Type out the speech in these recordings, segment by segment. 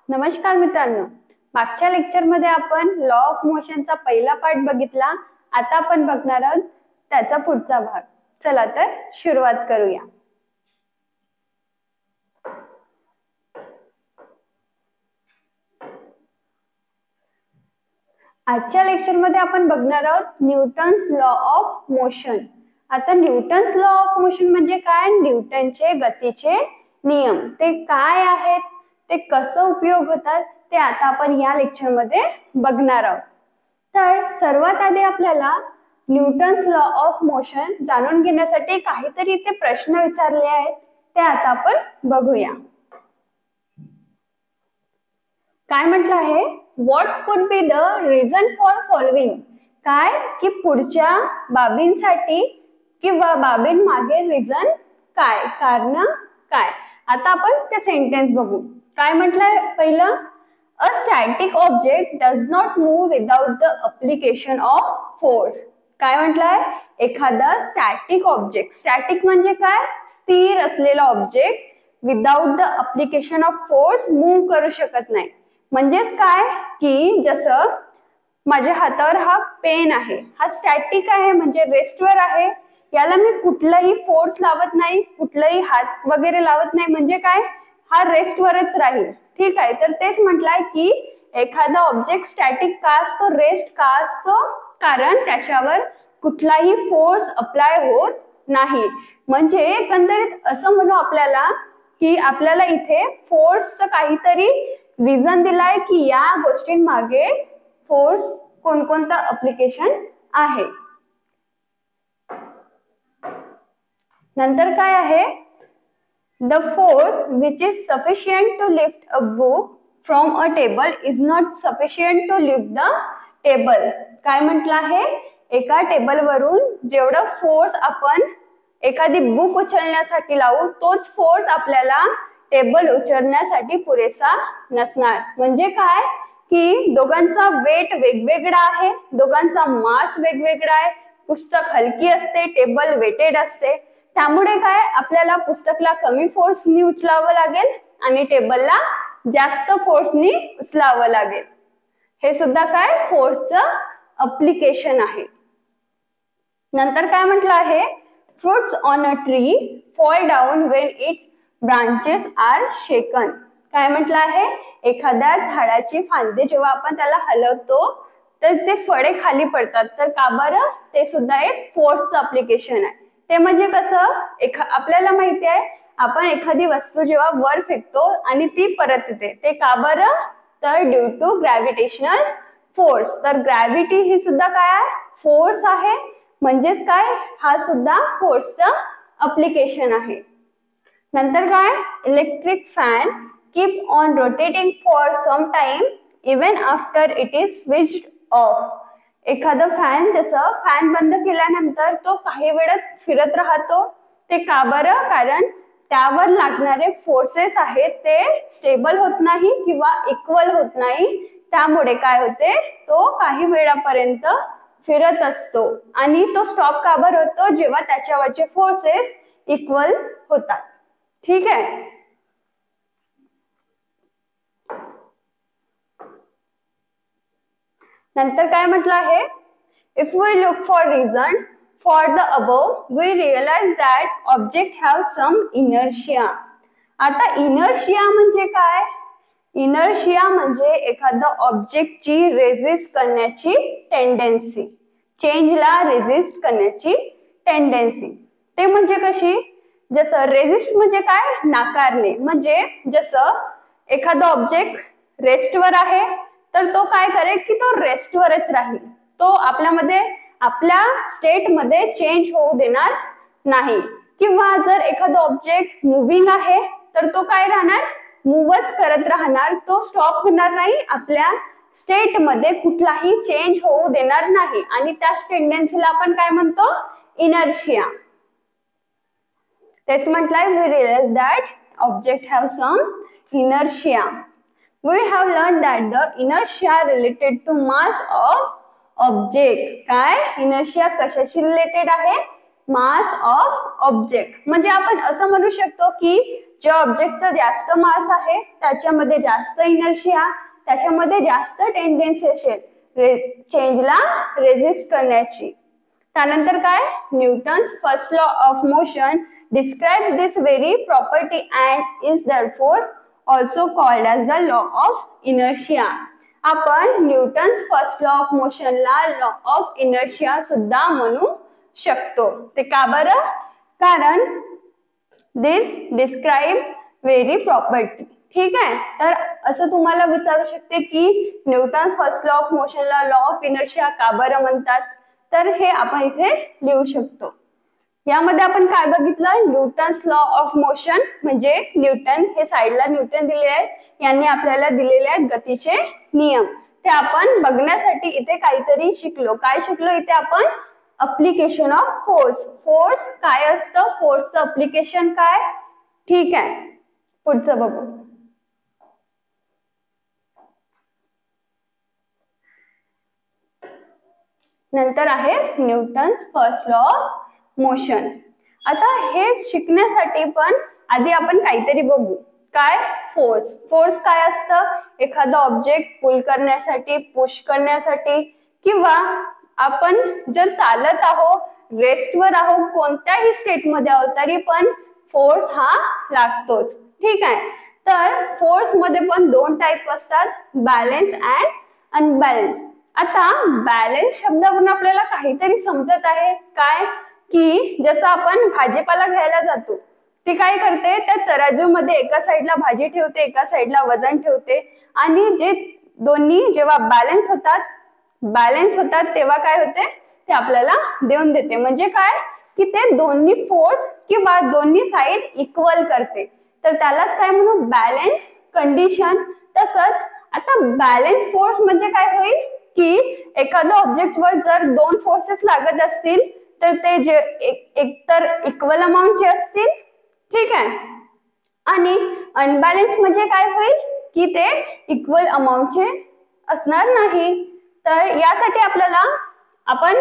नमस्कार मित्रांनो, मागच्या लेक्चर मध्ये आपण लॉ ऑफ मोशनचा पहिला पार्ट बघितला. आता आपण बघणार आहोत त्याचा पुढचा भाग. चला तर सुरुवात करूया. आजच्या लेक्चर मध्ये आपण बघणार आहोत न्यूटन्स लॉ ऑफ मोशन. आता न्यूटन्स लॉ ऑफ मोशन म्हणजे काय? न्यूटनचे गतीचे नियम ते काय आहेत, ते कसं उपयोग होतात ते आता आपण या लेक्चर मध्ये बघणार आहोत. तर सर्वात आधी आपल्याला न्यूटन्स लॉ ऑफ मोशन जाणून घेण्यासाठी काहीतरी इथे प्रश्न विचारले आहेत, ते आता आपण बघूया. काय म्हटलं आहे? What could be the reason for following. काय की पुढच्या बाबींसाठी किंवा बाबींमागे रिझन काय, कारण काय. आता आपण ते सेंटेन्स बघू. काय म्हटलंय पहिलं? A static object does not move without the application of force. काय म्हटलंय? एखादा स्टॅटिक ऑब्जेक्ट, स्टॅटिक म्हणजे काय? स्थिर असलेला object without the application of force move करू शकत नाही. म्हणजेच काय की जसं माझ्या हातावर हा पेन आहे, हा स्टॅटिक आहे म्हणजे रेस्टवर आहे, याला मी कुठलाही फोर्स लावत नाही, कुठलाही हात वगैरे लावत नाही, म्हणजे काय हा रेस्टवरच राहील. ठीक आहे, तर तेच म्हटलंय की एखादा ऑब्जेक्ट स्टॅटिक का असतो, रेस्ट का असतो? कारण त्याच्यावर कुठलाही फोर्स अप्लाय होत नाही. म्हणजे एकंदरीत असं म्हणू आपल्याला की आपल्याला इथे फोर्सचं काहीतरी रिझन दिलाय की या गोष्टींमागे फोर्स कोणकोणतं अप्लिकेशन आहे. नंतर काय आहे? The force which is sufficient to lift a book from a table is not sufficient to lift the table. काय म्हटलं आहे? एका टेबलवरून जेवढं फोर्स आपण एखादी बुक उचलण्यासाठी लावू, तोच फोर्स आपल्याला टेबल उचलण्यासाठी पुरेसा नसणार. म्हणजे काय की दोघांचा वेट वेगवेगळा आहे, दोघांचा मास वेगवेगळा आहे. पुस्तक हलकी असते, टेबल वेटेड असते. त्यामुळे काय आपल्याला पुस्तकला कमी फोर्सनी उचलावं लागेल आणि टेबलला जास्त फोर्सनी उचलावं लागेल. हे सुद्धा काय फोर्सचं अप्लिकेशन आहे. नंतर काय म्हटलं आहे? Fruits on a tree fall down when its branches are shaken. काय म्हटलं आहे? एखाद्या झाडाची फांदी जेव्हा आपण त्याला हलवतो तर ते फळे खाली पडतात. तर का बरं? ते सुद्धा एक फोर्सचं अप्लिकेशन आहे. ते म्हणजे कसं? आपल्याला माहिती आहे आपण एखादी वस्तू जेव्हा वर फेकतो आणि ती परत येते, ते का बरं? तर ड्यू टू ग्रॅव्हिटेशनल फोर्स. तर ग्रॅव्हिटी ही सुद्धा काय आहे? फोर्स आहे. म्हणजेच काय हा सुद्धा फोर्सचं अप्लिकेशन आहे. नंतर काय? Electric fan keep on rotating for some time even after it is switched off. एखादा फॅन जसं फॅन बंद केल्यानंतर तो काही वेळात फिरत राहतो. ते का बरं? कारण त्यावर लागणारे फोर्सेस आहेत ते स्टेबल होत नाही किंवा इक्वल होत नाही. त्यामुळे काय होते? तो काही वेळापर्यंत फिरत असतो आणि तो स्टॉप का बरं होतो? जेव्हा त्याच्यावरचे फोर्सेस इक्वल होतात. ठीक आहे. नंतर काय म्हटलं आहे? If we look for reason for the above we realize that object have some inertia. आता इनर्शिया म्हणजे काय? इनर्शिया म्हणजे एखादा ऑब्जेक्टची रेजिस्ट करण्याची टेंडेन्सी, चेंजला रेजिस्ट करण्याची टेंडेन्सी. ते म्हणजे कशी? जसं रेजिस्ट म्हणजे काय? नाकारणे. म्हणजे जसं एखादा ऑब्जेक्ट रेस्टवर आहे तर तो काय करेल की तो रेस्टवरच राहील. तो आपल्या स्टेटमध्ये चेंज होऊ देणार नाही. किंवा जर एखादा ऑब्जेक्ट मुव्हिंग आहे तर तो काय राहणार? मूवच करत राहणार. तो स्टॉप होणार नाही, आपल्या स्टेटमध्ये कुठलाही चेंज होऊ देणार नाही. आणि त्याच टेंडेन्सीला आपण काय म्हणतो? इनर्शिया. तेच म्हटलंय we realize that object have some inertia. We have learned that the inertia related to mass of object. काय? inertia कशाशी रिलेटेड आहे? Mass of object. म्हणजे आपण असं म्हणू शकतो की ज्या ऑब्जेक्टचा जास्त मास आहे त्याच्यामध्ये जास्त इनर्शिया, त्याच्यामध्ये जास्त टेंडन्सी असेल चेंजला रेजिस्ट करण्याची. त्यानंतर काय, Newton's first law of motion describe this very property and is therefore also called as the law of inertia. आपण न्यूटन्स फर्स्ट लॉ ऑफ मोशनला लॉ ऑफ इनर्शिया सुद्धा म्हणू शकतो. ते का बरं? कारण दिस डिस्क्राइब व्हेरी प्रॉपर्टी. ठीक आहे, तर असं तुम्हाला विचारू शकते की न्यूटन फर्स्ट लॉ ऑफ मोशनला लॉ ऑफ इनर्शिया का बरं म्हणतात, तर हे आपण इथे लिहू शकतो. यामध्ये आपण काय बघितलं, न्यूटन्स लॉ ऑफ मोशन म्हणजे न्यूटन, हे साइडला न्यूटन दिले आहेत, यांनी आपल्याला दिलेले आहेत गतीचे नियम. ते आपण बघण्यासाठी इथे काहीतरी शिकलो. काय शिकलो इथे आपण? Application of force. फोर्स काय असतं, फोर्सचं अप्लिकेशन काय. ठीक आहे, पुढचं बघू. नंतर आहे Newton's first law of motion. आता हे शिकण्यासाठी पण आधी आपण काहीतरी बघू. काय? फोर्स. फोर्स काय असतं? एखादा ऑब्जेक्ट पुल करण्यासाठी, पुश करण्यासाठी, किंवा आपण जर चालत आहोत, रेस्टवर आहोत, कोणत्याही स्टेटमध्ये आहोत तरी पण फोर्स हा लागतोच. ठीक आहे, तर फोर्स मध्ये पण दोन टाइप असतात, बॅलन्स अँड अनबॅलन्स. आता बॅलन्स शब्दावरून आपल्याला काहीतरी समजत आहे काय, की जसं आपण भाजीपाला घ्यायला जातो, ती काय करते, त्या तराजूमध्ये एका साईडला भाजी ठेवते, एका साईडला वजन ठेवते, आणि जे दोन्ही जेव्हा बॅलन्स होतात तेव्हा काय होते, ते आपल्याला देऊन देते. म्हणजे काय, की ते दोन्ही फोर्स किंवा दोन्ही साईड इक्वल करते, तर त्यालाच काय म्हणू, बॅलन्स कंडिशन. तसंच आता बॅलन्स फोर्स म्हणजे काय होईल, की एखाद्या ऑब्जेक्टवर जर दोन फोर्सेस लागत असतील तर ते जे एकतर इक्वल अमाऊंटचे असतील. ठीक आहे, आणि अनबॅलन्स म्हणजे काय होईल, की ते इक्वल अमाऊंटचे असणार नाही. तर यासाठी आपल्याला, आपण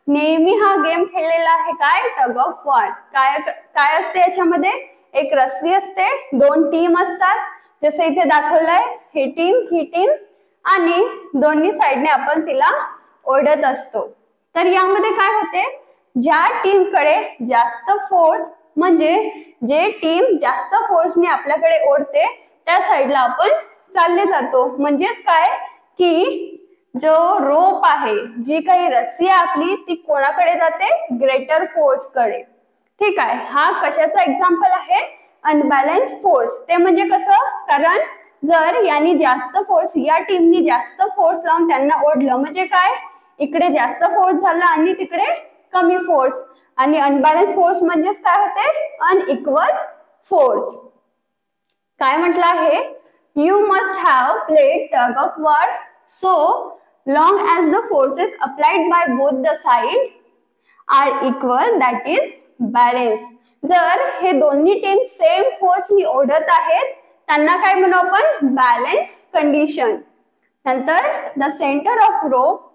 नेहमी हा गेम खेळलेला आहे काय, टग ऑफ वॉर. काय असते याच्यामध्ये, एक रस्सी असते, दोन टीम असतात, जसं इथे दाखवलंय, ही टीम, आणि दोन्ही साइडने आपण तिला ओढत असतो. तर यामध्ये काय होते, ज्या टीमकडे जास्त फोर्स, म्हणजे जे टीम जास्त फोर्सने आपल्याकडे ओढते त्या साइडला आपण चालले जातो. म्हणजेच काय, की जो रोप आहे, जी काही रस्सी आहे आपली, ती कोणाकडे जाते, ग्रेटर फोर्स कडे. ठीक आहे, हा कशाचा एक्झाम्पल आहे, अनबॅलन्स फोर्स. ते म्हणजे कसं, कारण जर यांनी जास्त फोर्स, या टीमनी जास्त फोर्स लावून त्यांना ओढलं, म्हणजे काय, इकडे जास्त फोर्स झाला आणि तिकडे कमी फोर्स. आणि अनबॅलन्स फोर्स म्हणजेच काय होते, अनइक्वल फोर्स. काय म्हटलं आहे, you must have played tug of war so long as the forces applied by both the side are equal, that is balance. जर हे दोन्ही टीम सेम फोर्सनी ओढत आहेत त्यांना काय म्हणू आपण, बॅलन्स कंडिशन. नंतर the centre of rope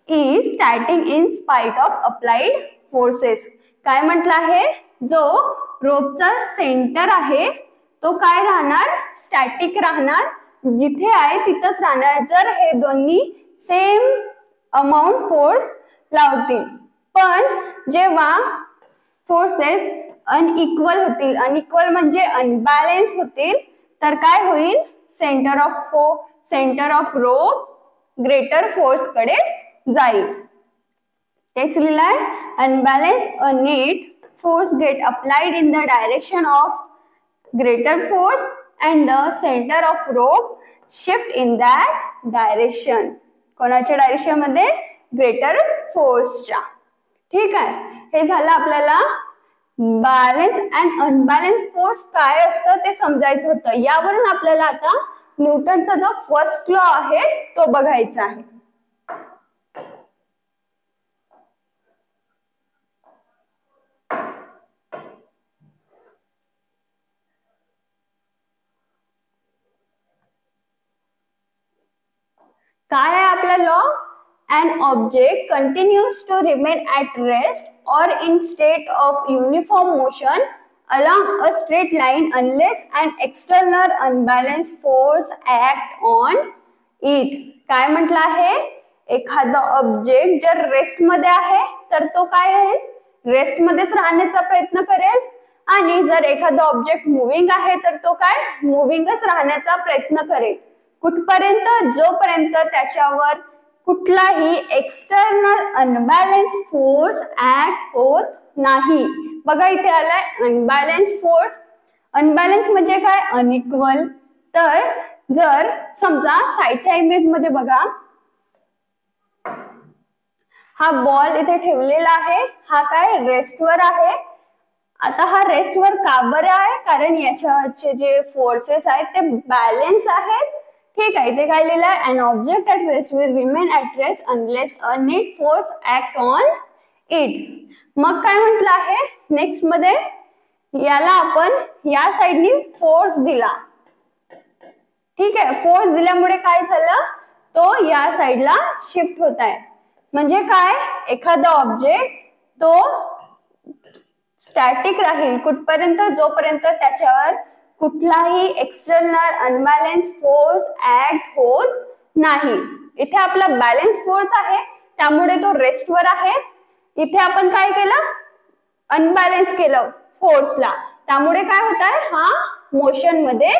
is static in spite of applied forces. काय म्हटलं आहे, जो रोपचा सेंटर आहे तो काय राहणार, स्टॅटिक राहणार, जिथे आहे तिथंच राहणार, जर हे दोन्ही सेम अमाउंट फोर्स लावतील. पण जेव्हा फोर्सेस अनइक्वल होतील, अनइक्वल म्हणजे अनबॅलन्स होतील, तर काय होईल, centre of rope greater force कडे जाईल. तेच लिहिलंय, unbalance a net force get applied in the direction of greater force and the centre of rope shift in that direction. कोणाच्या डायरेक्शन मध्ये, ग्रेटर फोर्सच्या. ठीक आहे, हे झालं आपल्याला बॅलन्स अँड अनबॅलन्स फोर्स काय असतं ते समजायचं होतं. यावरून आपल्याला आता न्यूटनचा जो फर्स्ट लॉ आहे तो बघायचा आहे. काय आहे आपला law, an object continues to remain at rest or in state of uniform motion along a straight line unless an external unbalanced force act on it. काय म्हटलं आहे, एखादा ऑब्जेक्ट जर रेस्ट मध्ये आहे तर तो काय आहे, रेस्ट मध्येच राहण्याचा प्रयत्न करेल, आणि जर एखादा ऑब्जेक्ट मुव्हिंग आहे तर तो काय मुव्हिंगच राहण्याचा प्रयत्न करेल. कुठपर्यंत, जोपर्यंत त्याच्यावर कुठलाही एक्सटर्नल अनबॅलन्स फोर्स ऍक्ट होत नाही. बघा इथे आलाय अनबॅलन्स फोर्स. अनबॅलन्स म्हणजे काय, अनइक्वल. तर जर समजा साइडच्या इमेज मध्ये बघा, हा बॉल इथे ठेवलेला आहे, हा काय रेस्टवर आहे. आता हा रेस्टवर का बरं आहे, कारण याच्यावरचे जे फोर्सेस आहेत ते बॅलन्स आहेत. ठीक आहे, इथे काय लिहिलं आहे, an object at rest will remain at rest unless a net force act on it. मग काय म्हटलं आहे नेक्स्ट मध्ये, याला आपण या साइडनी फोर्स दिला. ठीक आहे, फोर्स दिल्यामुळे काय झालं, तो या साइडला शिफ्ट होत आहे. म्हणजे काय, एखादा ऑब्जेक्ट तो स्टॅटिक राहील कुठपर्यंत, जोपर्यंत त्याच्यावर कुठलाही एक्सटर्नल अनबॅलन्स फोर्स ऍक्ट होत नाही. इथे आपला बॅलन्स फोर्स आहे त्यामुळे तो रेस्टवर आहे. इथे आपण काय केलं, अनबॅलन्स केलं फोर्सला, त्यामुळे काय होत आहे, हा मोशन मध्ये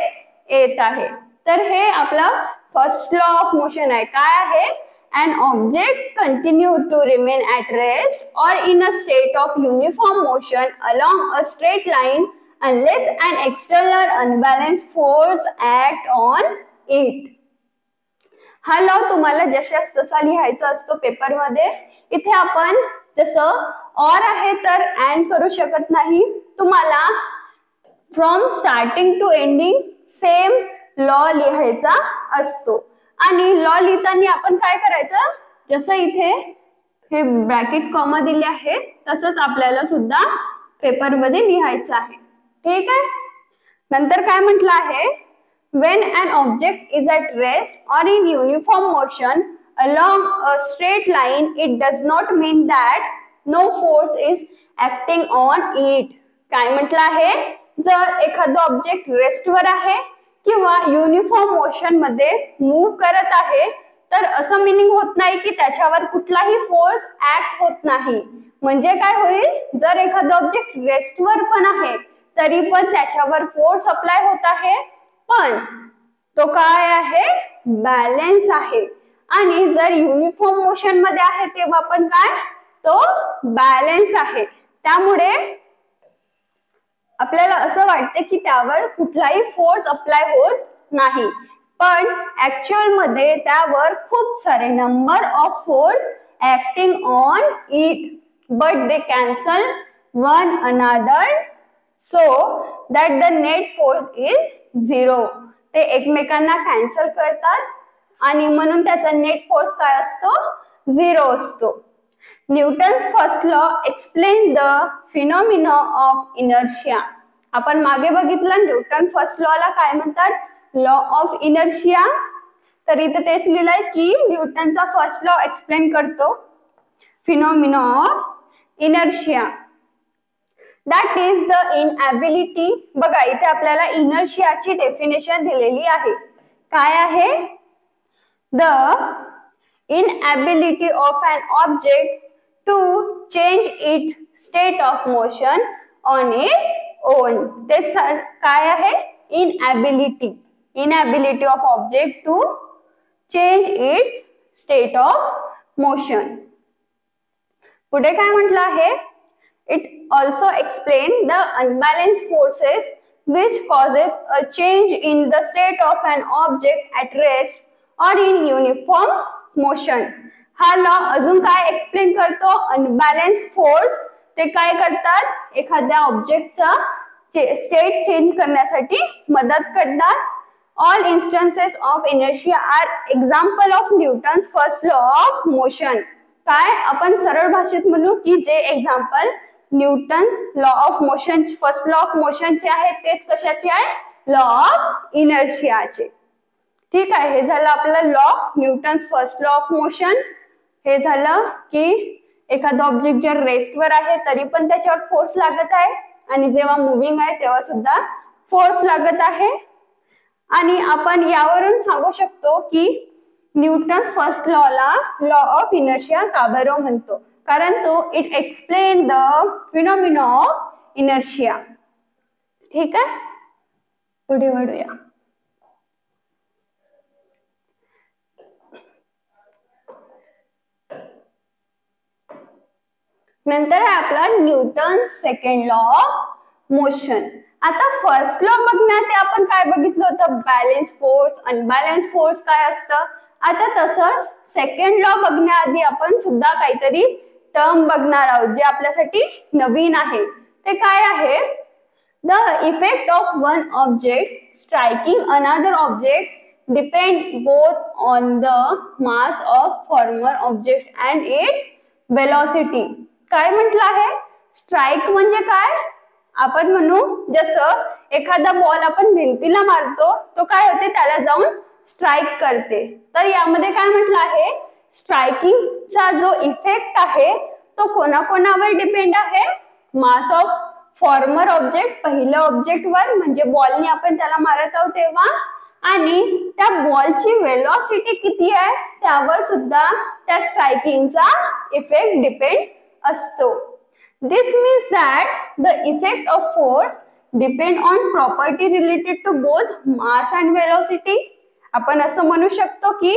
येत आहे. तर हे आपला फर्स्ट लॉ ऑफ मोशन आहे. काय आहे, an object continue to remain at rest or in a state of uniform motion along a straight line unless an external unbalanced force act on it. हा लॉ तुम्हाला जशास तसा लिहायचा असतो paper मध्ये. इथे आपण जसं और आहे तर अँड करू शकत नाही. तुम्हाला from starting to ending same law लिहायचा असतो. आणि लॉ लिहिताना आपण काय करायचं, जसं इथे हे ब्रॅकेट कॉमा दिले आहे तसंच आपल्याला सुद्धा पेपर मध्ये लिहायचं आहे. ठीक आहे. नंतर काय म्हटलं आहे, when an object is at rest or in uniform motion along a straight line it does not mean that no force is acting on it. काय म्हटलं आहे, जर एखादा ऑब्जेक्ट रेस्टवर आहे किंवा युनिफॉर्म मोशन मध्ये मूव्ह करत आहे तर असं मिनिंग होत नाही की त्याच्यावर कुठलाही फोर्स ऍक्ट होत नाही. म्हणजे काय होईल, जर एखादा ऑब्जेक्ट रेस्टवर पण आहे तरी पण त्याच्यावर फोर्स अप्लाय होत आहे, पण तो काय आहे, बॅलन्स आहे. आणि जर युनिफॉर्म मोशन मध्ये आहे तेव्हा पण काय, तो बॅलन्स आहे. त्यामुळे आपल्याला असं वाटतं की त्यावर कुठलाही फोर्स अप्लाय होत नाही, पण ऍक्च्युअल मध्ये त्यावर खूप सारे number of force acting on it, but they cancel one another so that the net force is 0. ते एकमेकांना कॅन्सल करतात आणि म्हणून त्याचा नेट फोर्स काय असतो, 0 असतो. Newton's first law explain the phenomena of inertia. आपण मागे बघितलं न्यूटन फर्स्ट लॉ ला काय म्हणतात, लॉ ऑफ इनर्शिया. तर इथे तेच लिहिलंय की न्यूटनचा फर्स्ट लॉ एक्सप्लेन करतो phenomena of inertia. That is the inability. बघा इथे आपल्याला इनर्शियाची डेफिनेशन दिलेली आहे. काय आहे, the inability of an object to change its state of motion on its own. तेच काय आहे, inability. Inability of object to change its state of motion. पुढे काय म्हटलं आहे, it also explain the unbalanced forces which causes a change in the state of an object at rest or in uniform motion. हा law अजून काय explain करतो, unbalance force ते काय करतात, एखाद्या ऑब्जेक्टचा स्टेट चेंज करण्यासाठी मदत करतात. All instances of inertia are example of Newton's first law of motion. काय आपण सरळ भाषेत म्हणू की जे example Newton's law of motion, first law of मोशनचे आहेत तेच कशाचे आहे, लॉ ऑफ इनर्शियाचे. ठीक आहे, हे झालं आपलं law, Newton's first law of motion. हे झालं की एखादा ऑब्जेक्ट जर रेस्टवर आहे तरी पण त्याच्यावर फोर्स लागत आहे, आणि जेव्हा मुव्हिंग आहे तेव्हा सुद्धा फोर्स लागत आहे. आणि आपण यावरून सांगू शकतो की Newton's first law of inertia का बरं म्हणतो, कारण तो it explain the phenomena of inertia. ठीक आहे, पुढे वळूया. नंतर आहे आपला Newton's second law of motion. आता फर्स्ट लॉ बघण्यात आपण काय बघितलं होतं, बॅलन्स फोर्स, अनबॅलन्स फोर्स काय असतं. आता तसंच सेकंड लॉ बघण्याआधी आपण सुद्धा काहीतरी टर्म बघणार आहोत जे आपल्यासाठी नवीन आहे. ते काय आहे, the effect of one object striking another object depend both on the mass of former object and it's velocity. काय म्हटलं आहे, स्ट्राइक म्हणजे काय, आपण म्हणू जसं एखादा बॉल आपण भिंतीला मारतो तो काय होते, त्याला जाऊन स्ट्राइक करते. तर यामध्ये काय म्हटलं आहे, स्ट्रायकिंगचा जो इफेक्ट आहे तो कोणाकोणावर डिपेंड आहे, मास ऑफ फॉर्मर ऑब्जेक्ट पहिल्या ऑब्जेक्ट वर म्हणजे बॉलने आपण त्याला मारत आहोत तेव्हा, आणि त्या बॉलची वेलॉसिटी किती आहे त्यावर सुद्धा त्या स्ट्रायकिंगचा इफेक्ट डिपेंड असतो. This means that the effect of force depend on property related to both mass and velocity. आपण असं म्हणू शकतो की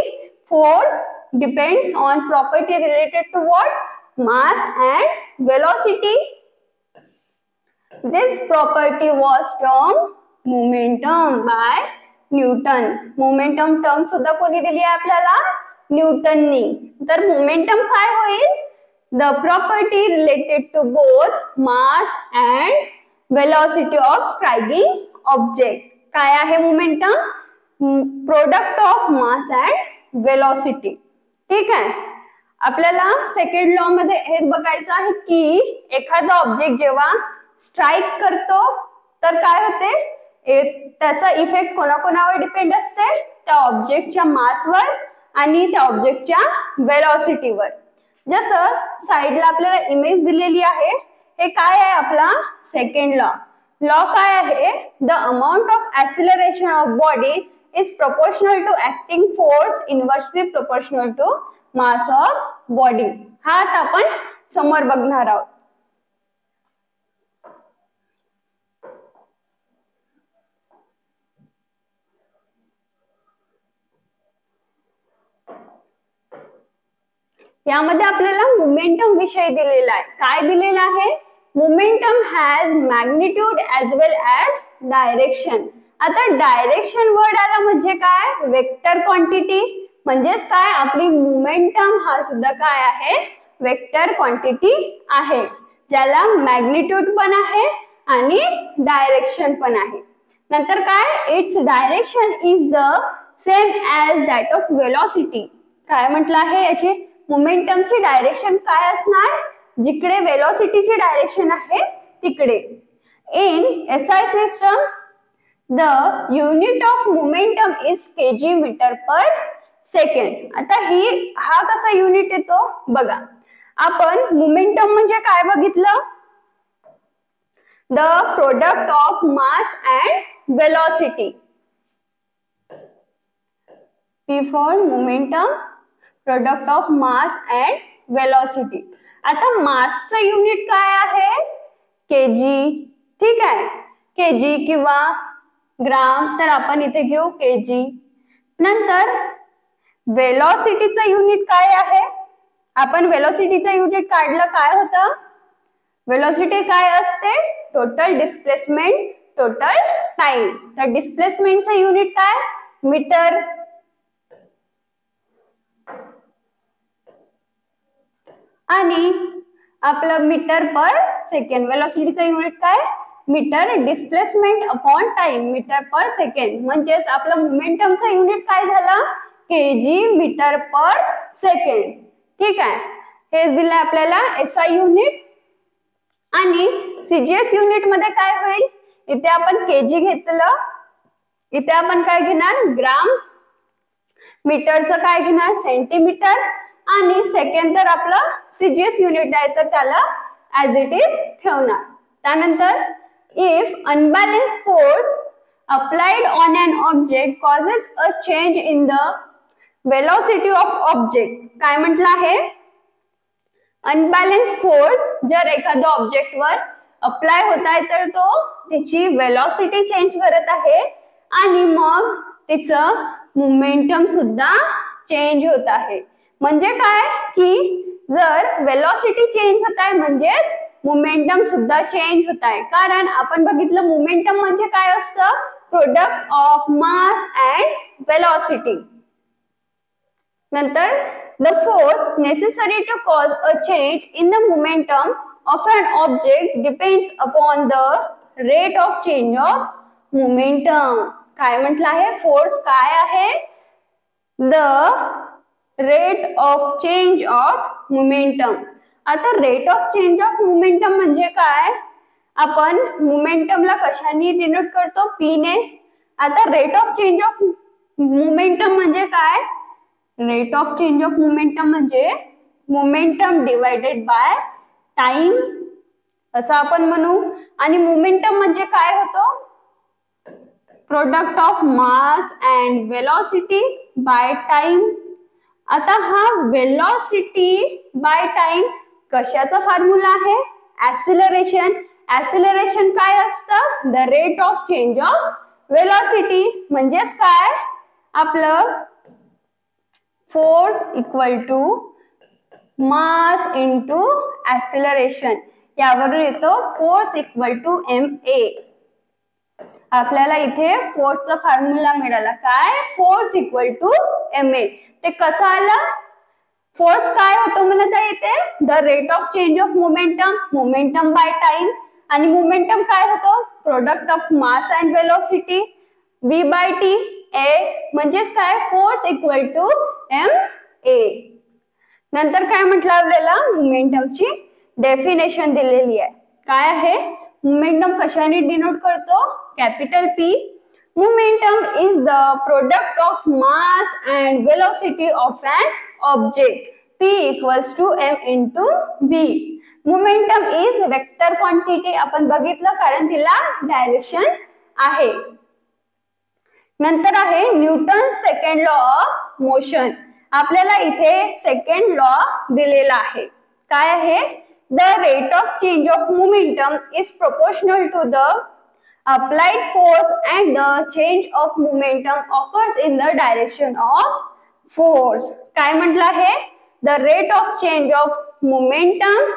force depends on property related to what, mass and velocity. This property was termed momentum by Newton. Momentum term सुद्धा कोणी दिली आहे आपल्याला, न्यूटननी. तर मोमेंटम काय होईल, the property related to both mass and velocity of striking object. काय आहे momentum, product of mass and velocity. ठीक आहे, आपल्याला सेकंड लॉ मध्ये हेच बघायचं आहे की एखादा ऑब्जेक्ट जेव्हा स्ट्राइक करतो तर काय होते, त्याचा इफेक्ट कोणाकोणावर डिपेंड असते, त्या ऑब्जेक्टच्या मासवर आणि त्या ऑब्जेक्टच्या वेलॉसिटीवर. जसं साइडला आपल्याला इमेज दिलेली आहे, हे काय आहे आपला सेकंड लॉ. लॉ काय आहे, the amount of acceleration of body is proportional to acting force inversely proportional to mass of body. हा आता आपण समोर बघणार आहोत. यामध्ये आपल्याला मोमेंटम विषय दिलेला आहे. काय दिलेला आहे, momentum has magnitude as well as direction. आता डायरेक्शन वर्ड आला म्हणजे काय, वेक्टर क्वांटिटी. म्हणजेच काय, आपली मोमेंटम हा सुद्धा काय आहे, वेक्टर क्वांटिटी आहे, ज्याला मॅग्निट्यूड पण आहे आणि डायरेक्शन पण आहे. नंतर काय, its direction is the same as that of velocity. काय म्हटलं आहे, याची मोमेंटमची डायरेक्शन काय असणार, जिकडे वेलॉसिटीची डायरेक्शन आहे तिकडे. In SI system the unit of momentum is kg metre per second. आता हा कसा युनिट येतो बघा, आपण मोमेंटम म्हणजे काय बघितलं, the product of mass and velocity. P for momentum, product of mass and velocity. आता मासचं युनिट काय आहे, केजी. ठीक आहे, केजी किंवा ग्राम, तर आपण इथे घेऊ केजी. नंतर वेलॉसिटीचं युनिट काय आहे, आपण वेलॉसिटीचं युनिट काढलं, काय होतं, वेलॉसिटी काय असते, टोटल डिस्प्लेसमेंट टोटल टाइम. तर डिस्प्लेसमेंटचं युनिट काय, मीटर. आणि आपलं मीटर पर सेकंड. वेलॉसिटीचा युनिट काय, metre displacement upon time, metre per second. म्हणजेच आपलं मोमेंटमचा युनिट काय झालं, केजी मीटर पर सेकंड. ठीक आहे, हेच दिलं आपल्याला एसआय युनिट. आणि सीजीएस युनिट मध्ये काय होईल, इथे आपण केजी घेतलं, इथे आपण काय घेणार, ग्राम. मीटरचं काय घेणार, सेंटीमीटर. आणि सेकंड तर आपलं सीजीएस युनिट आहे तर त्याला ऍज इट इज ठेवणार. त्यानंतर if unbalance force applied on an object causes a change in the velocity of object. काय म्हटलं आहे, अनबॅलन्स फोर्स जर एखाद्या ऑब्जेक्ट वर अप्लाय होत आहे तर तो त्याची वेलॉसिटी चेंज करत आहे आणि मग त्याचं मोमेंटम सुद्धा चेंज होत आहे. म्हणजे काय की जर वेलॉसिटी चेंज होत आहे म्हणजेच मोमेंटम सुद्धा चेंज होत आहे. कारण आपण बघितलं मोमेंटम म्हणजे काय असतं, product of mass and velocity. नंतर the force necessary to cause a change in the momentum of an object depends upon the rate of change of momentum. काय म्हटलं आहे, फोर्स काय आहे, the rate of change of momentum. आता rate of change of momentum म्हणजे काय, आपण मोमेंटमला कशाने डिनोट करतो, पी ने. आता rate of change of momentum म्हणजे काय, rate of change of momentum म्हणजे मोमेंटम डिवायडेड बाय टाइम असं आपण म्हणू. आणि मोमेंटम म्हणजे काय होतो, product of mass and velocity by time. आता हा वेलॉसिटी बाय टाइम कशाचा फॉर्म्युला आहे, ऍक्सिलरेशन. ऍक्सिलरेशन काय असतं, the rate of change of velocity. म्हणजेच काय, आपलं force equal to mass into acceleration. यावरून येतो फोर्स इक्वल टू ma. आपल्याला इथे फोर्सचा फॉर्म्युला मिळाला काय, फोर्स इक्वल टू ma. ते कसं आलं, फोर्स काय होतो म्हणत आहे इथे, the rate of change of momentum, momentum by time. आणि मोमेंटम काय होतो, product of mass and velocity v by T a. म्हणजेच काय, फोर्स इक्वल टू ma. नंतर काय म्हटलं आपल्याला, मोमेंटमची डेफिनेशन दिलेली आहे. काय आहे, मोमेंटम कशाने डिनोट करतो, capital P. Momentum is the product of mass and velocity of an object. P equals to m into v. Momentum is vector quantity. आपण बघितलं कारण तिला डायरेक्शन आहे. नंतर आहे Newton second law of motion. आपल्याला इथे सेकंड लॉ दिलेला आहे. काय आहे, the rate of change of momentum is proportional to the applied force and the change of momentum occurs in the direction of force. काय म्हटलं आहे, the rate of change of momentum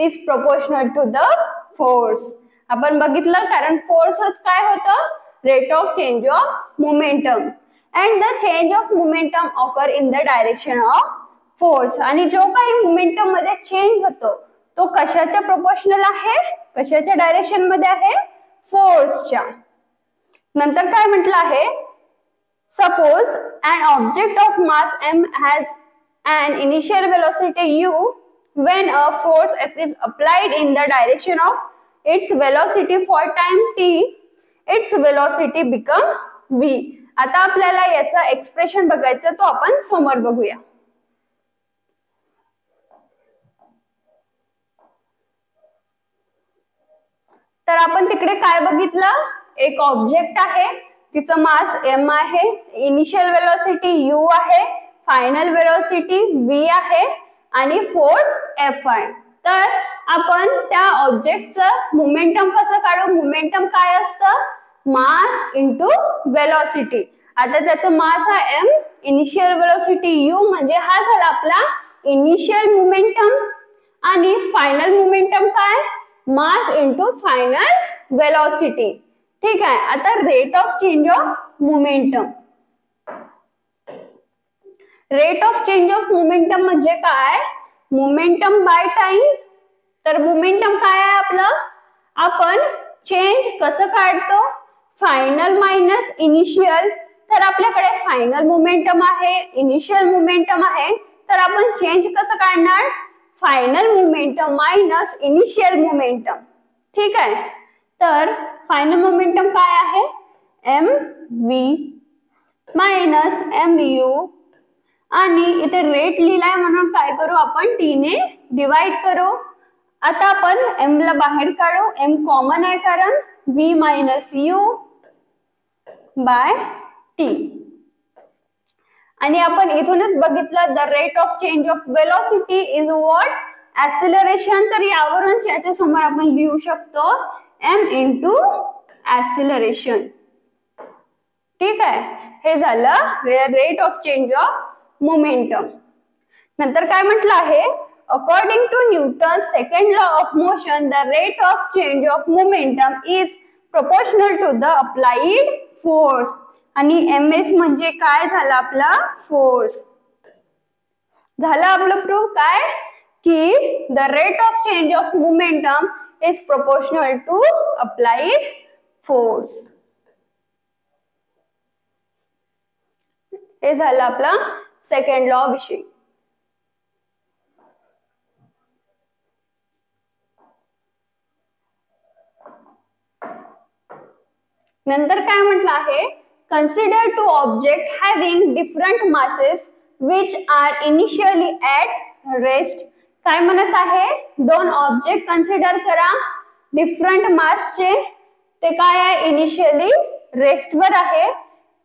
is proportional to the force. आपण बघितलं कारण फोर्सच काय होतं, rate of change of momentum and the change of momentum occur in the direction of force. आणि जो काही मोमेंटम मध्ये चेंज होतो तो कशाच्या प्रोपोर्शनल आहे, कशाच्या डायरेक्शन मध्ये आहे, फोर्सच्या. नंतर काय म्हटलं आहे, suppose an object of mass m has an initial velocity u. When a force F is applied in the direction of its velocity for time t, its velocity become v. आता आपल्याला याचा एक्सप्रेशन बघायचं, तो आपण समोर बघूया. तर आपण तिकडे काय बघितलं, एक ऑब्जेक्ट आहे, तिचं मास m आहे, इनिशियल वेलोसिटी u आहे, फायनल वेलोसिटी v आहे आणि फोर्स F आहे. तर आपण त्या ऑब्जेक्टचं मोमेंटम कसं काढू, मोमेंटम काय असतं, मास इंटू वेलोसिटी. आता त्याचं मास हा m, इनिशियल वेलोसिटी u, म्हणजे हा झाला आपला इनिशियल मोमेंटम आणि फायनल मोमेंटम काय, मास इंटू फायनल वेलोसिटी. ठीक आहे. आता rate of change of momentum. Rate of change of momentum म्हणजे काय, मोमेंटम बाय टाइम. तर मोमेंटम काय आहे आपलं, आपण चेंज कसं काढतो, फायनल मायनस इनिशियल. तर आपल्याकडे फायनल मोमेंटम आहे, इनिशियल मोमेंटम आहे, तर आपण चेंज कसं काढणार, final momentum minus initial momentum. ठीक आहे. तर फायनल मोमेंटम काय आहे, M V minus M U, आणि इथे रेट लिहिलाय म्हणून काय करू आपण, टी ने डिवाइड करू आता आपण m ला बाहेर काढू, m कॉमन आहे कारण v minus u by t. आणि आपण इथूनच बघितलं the rate of change of velocity is what, acceleration. तर यावरून याच्या समोर आपण लिहू शकतो m इंटू ऍक्सिलरेशन. ठीक आहे, हे झालं rate of change of momentum. नंतर काय म्हटलं आहे, according to Newton second law of motion the rate of change of momentum is proportional to the applied force. आणि ms म्हणजे काय झालं आपला फोर्स. झालं आपलं प्रूफ काय की the rate of change of momentum is proportional to applied force. हे झालं आपला सेकंड लॉ विषयी. नंतर काय म्हटलं आहे, consider two object having different masses which are initially at rest. काय म्हणत आहे, दोन ऑब्जेक्ट कन्सिडर करा डिफरंट मासचे, ते काय आहे इनिशियली रेस्टवर आहे.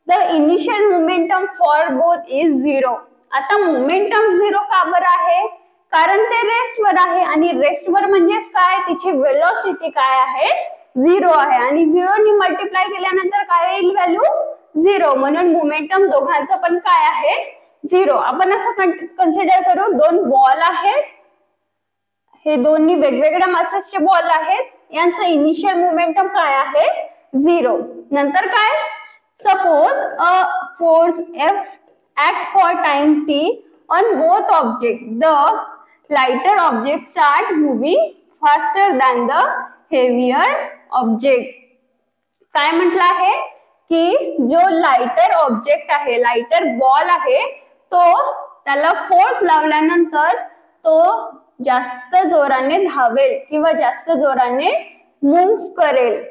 The initial momentum for both is 0. आता मोमेंटम 0 का बरं आहे, कारण ते रेस्टवर आहे आणि रेस्टवर म्हणजेच काय, तिची वेलोसिटी काय आहे 0 आहे आणि 0 नी मल्टिप्लाय केल्यानंतर काय येईल व्हॅल्यू 0. म्हणून मोमेंटम दोघांचं पण काय आहे 0. आपण असं कन्सिडर करू, दोन बॉल आहेत, हे दोन्ही वेगवेगळ्या मासेसचे बॉल आहेत, यांचं इनिशियल मोमेंटम काय आहे 0. नंतर काय, suppose a force F act for time t on both objects. The lighter object start moving faster than the heavier object. काय म्हटलं आहे की जो लाइटर ऑब्जेक्ट आहे, लाइटर बॉल आहे, तो त्याला फोर्स लावल्यानंतर तो जास्त जोराने धावेल किंवा जास्त जोराने मूव्ह करेल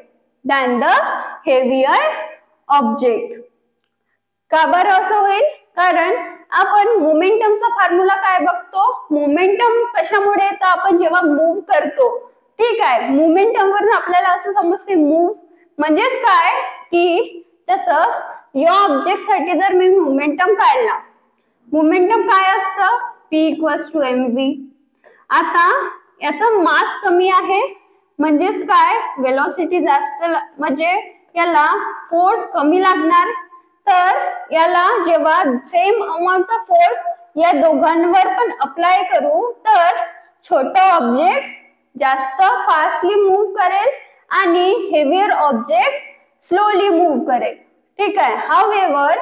दॅन द हेवियर ऑब्जेक्ट. का बरं असं होईल, कारण आपण मोमेंटमचा फॉर्म्युला काय बघतो, मोमेंटम कशामुळे येतं, आपण जेव्हा मूव्ह करतो. ठीक आहे, मोमेंटम वरून आपल्याला असं समजते मूव्ह म्हणजेच काय की जसं या ऑब्जेक्ट साठी जर मी मोमेंटम काढला, मोमेंटम काय असतं p = mv. आता याचा मास कमी आहे म्हणजेच काय वेलोसिटी जास्त, म्हणजे याला फोर्स कमी लागणार. तर याला जेव्हा सेम अमाउंटचा फोर्स या दोघांवर पण अप्लाय करू तर छोटा ऑब्जेक्ट जास्त फास्टली मूव्ह करेल आणि हेवियर ऑब्जेक्ट स्लोली मूव्ह करेल. ठीक आहे, however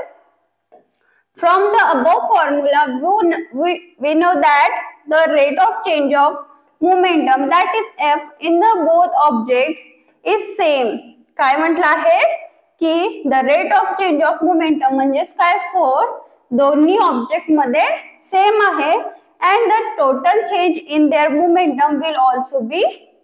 from the above formula we know that the rate of change of momentum that is f in the both object is same. काय म्हटलं आहे की the rate of change of momentum म्हणजेच काय force दोन्ही ऑब्जेक्ट मध्ये same आहे and the total change in their momentum will also be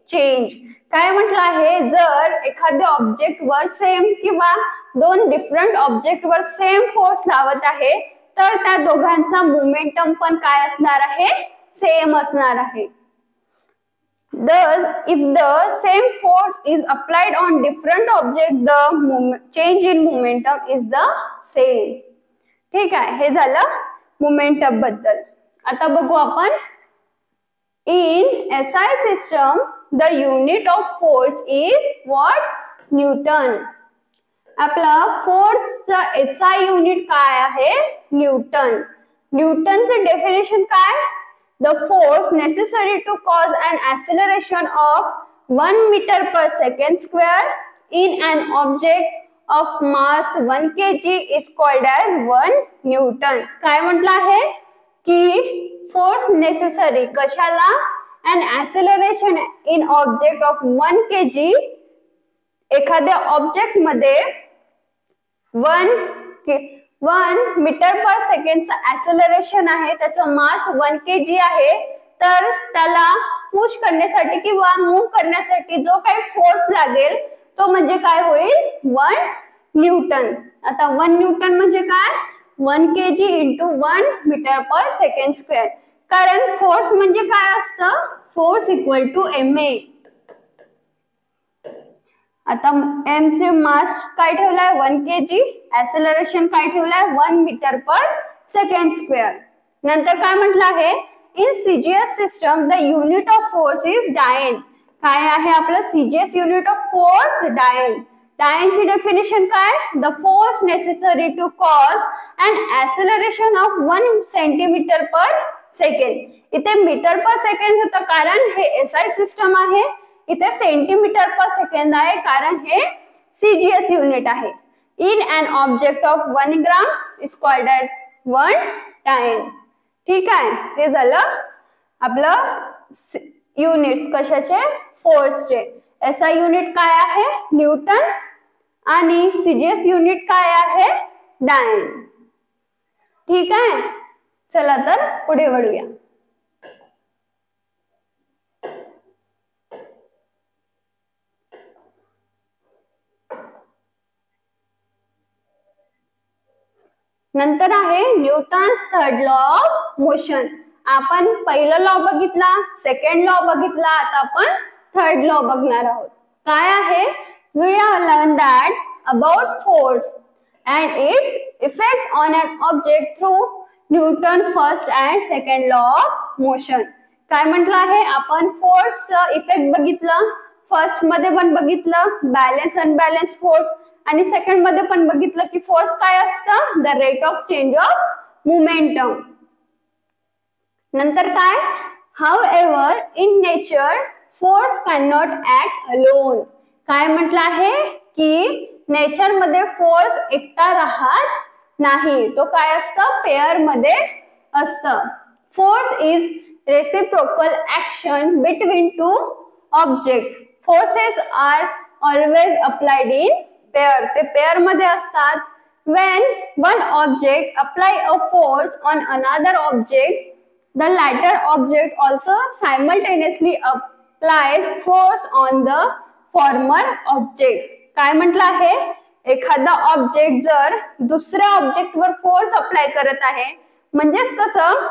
change. काय म्हटलं आहे, जर एखाद्या ऑब्जेक्ट वर सेम किंवा दोन डिफरंट ऑब्जेक्ट वर सेम फोर्स लावत आहे तर त्या दोघांचा मोमेंटम पण काय असणार आहे, सेम असणार आहे. Thus, if the same force is applied on different object, the change in momentum is the same. ठीक आहे, हे झालं मोमेंटम बद्दल. आता बघू आपण, in SI system the unit of force is what, Newton. आपला फोर्सचा SI युनिट काय आहे, न्यूटन. न्यूटनचे डेफिनेशन काय, the force necessary to cause an acceleration of 1 meter per second square in an object of mass 1 kg is called as 1 Newton. काय म्हटलं आहे की force necessary कशाला, an acceleration in object of 1 kg, एखाद्या object मध्ये 1 metre पर सेकंडचा acceleration आहे, त्याचा मास 1 kg आहे, तर त्याला पुश करण्यासाठी किंवा मूव्ह करण्यासाठी जो काही फोर्स लागेल तो म्हणजे काय होईल 1 न्यूटन. आता 1 न्यूटन म्हणजे काय, 1 kg × 1 metre per second square. कारण फोर्स म्हणजे काय असतं, फोर्स इक्वल टू ma. आता m चे मास काय ठेवलाय 1 kg, ऍक्सेलरेशन काय ठेवलाय 1 मीटर पर सेकंड स्क्वेअर. नंतर काय म्हटलं आहे in CGS system the unit of force is dyne. काय आहे आपलं CGS unit of force dyne. डायनची डेफिनेशन काय the force necessary to cause and acceleration of 1 centimetre per second. इथे मीटर पर सेकंड होतं कारण हे एसआय सिस्टम आहे, इथे सेंटीमीटर पर सेकंड आहे कारण हे सीजीएस युनिट आहे. In an object of 1 gram is called as 1 dyne. ठीक आहे, हे झालं आपलं युनिट्स कशाचे फोर्सचे. एसआय युनिट काय आहे न्यूटन आणि सीजीएस युनिट काय आहे डायन. ठीक आहे, चला तर पुढे वळूया. नंतर आहे Newton's third law of motion. आपण पहिला लॉ बघितला, सेकंड लॉ बघितला, आता आपण थर्ड लॉ बघणार आहोत. काय आहे we have learn that about force and its effect on an object through Newton first and second law of motion. काय म्हटलं आहे आपण फोर्सचं इफेक्ट बघितलं, फर्स्ट मध्ये पण बघितलं बॅलन्स अनबॅलन्स फोर्स, आणि सेकंड मध्ये पण बघितलं की फोर्स काय असतं the rate of change of momentum. नंतर काय however in nature force can not act alone. काय म्हटलं आहे की नेचर मध्ये फोर्स एकटा राहत नाही, तो काय असतं पेअर मध्ये असतं. Force is reciprocal action between two object. Forces are always applied in pair. ते पेअर मध्ये असतात. when one object apply a force on another object, the latter object also simultaneously apply force on the former object. काय म्हटलं आहे एखादा object जर दुसऱ्या object वर फोर्स अप्लाय करत आहे, म्हणजेच कसं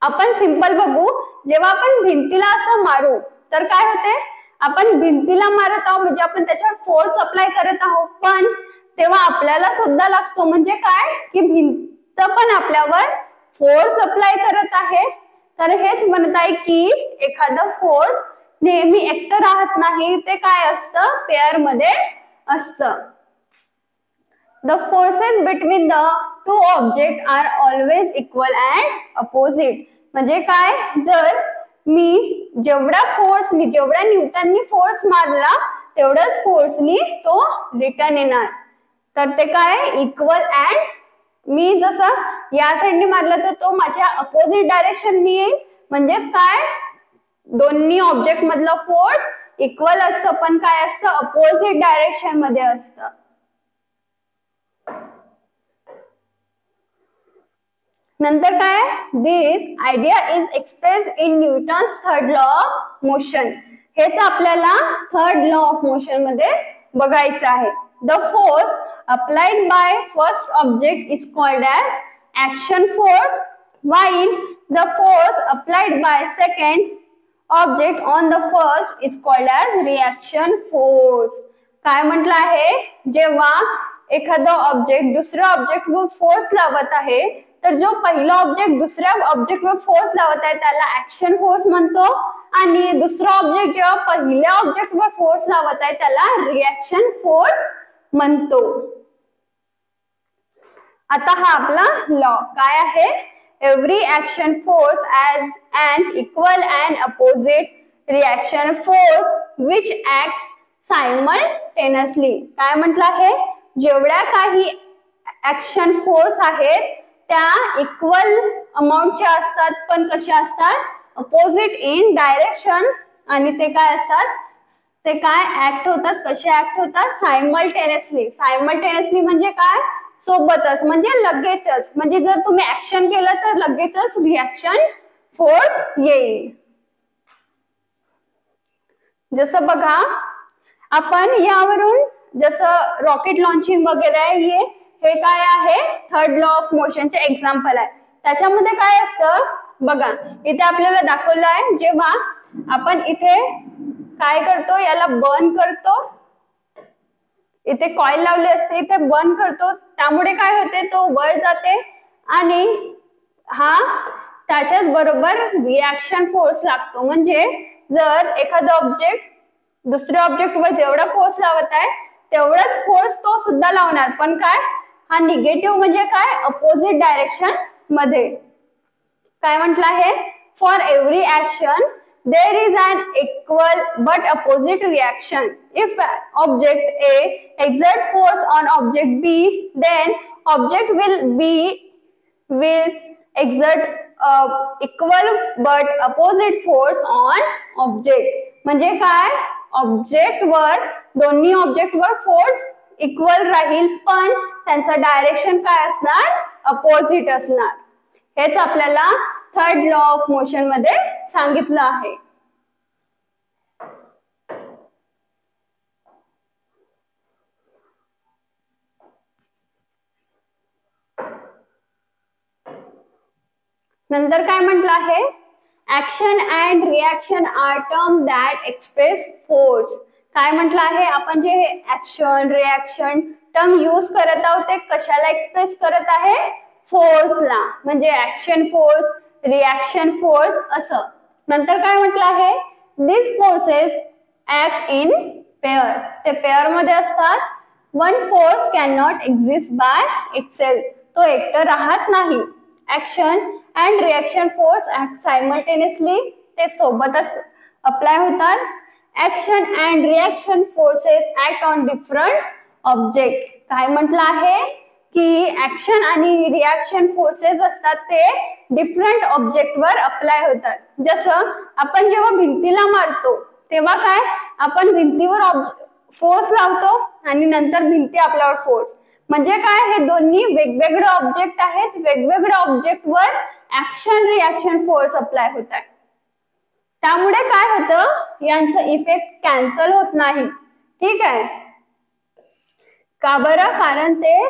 आपण सिंपल बघू, जेव्हा आपण भिंतीला असं मारू तर काय होते, आपण भिंतीला मारत आहोत म्हणजे आपण त्याच्यावर फोर्स अप्लाय करत आहोत, पण तेव्हा आपल्याला सुद्धा लागतो. म्हणजे काय की भिंत पण आपल्यावर फोर्स अप्लाय करत आहे. तर हेच म्हणत आहे की एखादा फोर्स नेहमी एकटं राहत नाही, ते काय असतं पेअर मध्ये असतं. The forces between the two object are always equal and opposite. म्हणजे काय जर मी जेवढ्या न्यूटननी फोर्स मारला तेवढाच फोर्सनी तो रिटर्न येणार. तर ते काय इक्वल अँड, मी जसं या साइडने मारलं तर तो माझ्या अपोजिट डायरेक्शननी येईल. म्हणजेच काय दोन्ही ऑब्जेक्ट मधलं फोर्स इक्वल असतं, पण काय असतं अपोजिट डायरेक्शन मध्ये असतं. नंतर काय this idea is express in Newton's third law of motion. हेच आपल्याला थर्ड लॉ ऑफ मोशन मध्ये बघायचं आहे. The force applied by first object is called as action force, while the force applied by second object on the first is called as reaction force. काय म्हटलं आहे जेव्हा एखादा ऑब्जेक्ट दुसऱ्या object वर फोर्स लावत आहे, तर जो पहिला ऑब्जेक्ट दुसऱ्या ऑब्जेक्ट वर फोर्स लावत आहे त्याला ऍक्शन फोर्स म्हणतो, आणि दुसरा ऑब्जेक्ट जेव्हा पहिल्या ऑब्जेक्ट वर फोर्स लावत आहे त्याला रिएक्शन फोर्स म्हणतो. आता हा आपला लॉ काय आहे, every action force as an equal and opposite reaction force which act simultaneously. काय म्हटलं आहे जेवढ्या काही ऍक्शन फोर्स आहेत त्या इक्वल अमाउंटच्या असतात, पण कशा असतात अपोजिट इन डायरेक्शन, आणि ते काय असतात ते काय ऍक्ट होतात, कसे ऍक्ट होतात सायमल्टेनियसली. सायमल्टेनियसली म्हणजे काय सोबतच, म्हणजे लगेचच. म्हणजे जर तुम्ही ऍक्शन केलं तर लगेचच रिएक्शन फोर्स येईल. जसं बघा आपण यावरून जसं रॉकेट लॉन्चिंग वगैरे आहे, हे काय आहे थर्ड लॉ ऑफ मोशनचे एक्झाम्पल आहे. त्याच्यामध्ये काय असतं बघा, इथे आपल्याला दाखवलं आहे जेव्हा आपण इथे काय करतो, याला बर्न करतो, इथे कॉईल लावली असते, इथे बर्न करतो, त्यामुळे काय होते, तो वर जाते आणि हा त्याच्याच बरोबर रिॲक्शन फोर्स लागतो. म्हणजे जर एखादा ऑब्जेक्ट दुसऱ्या ऑब्जेक्टवर जेवढा फोर्स लावत आहे तेवढाच फोर्स तो सुद्धा लावणार, पण काय, हा निगेटिव्ह म्हणजे काय, अपोजिट डायरेक्शन मध्ये. काय म्हटलं आहे, for every action there is an equal but opposite reaction. If object A exert force on object B, then object will exert equal but opposite force on object. म्हणजे काय, object वर, दोन्ही object वर force equal राहील, पण त्यांचं direction काय असणार, अपोजिट असणार. हेच आपल्याला थर्ड लॉ ऑफ मोशन मध्ये सांगितलं आहे. नंतर काय म्हटलं आहे, action and reaction are term that express force. काय म्हटलं आहे, आपण जे ऍक्शन रिॲक्शन टर्म यूज करत आहोत ते कशाला एक्सप्रेस करत आहे, फोर्सला. म्हणजे ऍक्शन फोर्स, रिॲक्शन फोर्स असं. नंतर काय म्हटलं आहे, दिस फोर्सेस ऍक्ट इन पेअर. ते पेअर मध्ये असतात. One force can not exist by itself. तो एकटं राहत नाही. Action and reaction force act simultaneously, ते सोबतच अप्लाय होतात. Action and reaction forces act on different object. काय म्हटलं आहे की ऍक्शन आणि रिॲक्शन फोर्सेस असतात ते डिफरंट ऑब्जेक्ट वर अप्लाय होतात. जसं आपण जेव्हा भिंतीला मारतो तेव्हा काय, आपण भिंतीवर फोर्स लावतो आणि नंतर भिंती आपल्यावर फोर्स. म्हणजे काय, हे दोन्ही वेगवेगळे ऑब्जेक्ट आहेत, वेगवेगळ्या ऑब्जेक्ट वर ऍक्शन रिॲक्शन फोर्स अप्लाय होत आहे. त्यामुळे काय होतं, यांचा इफेक्ट कॅन्सल होत नाही. ठीक आहे, का बरं, कारण ते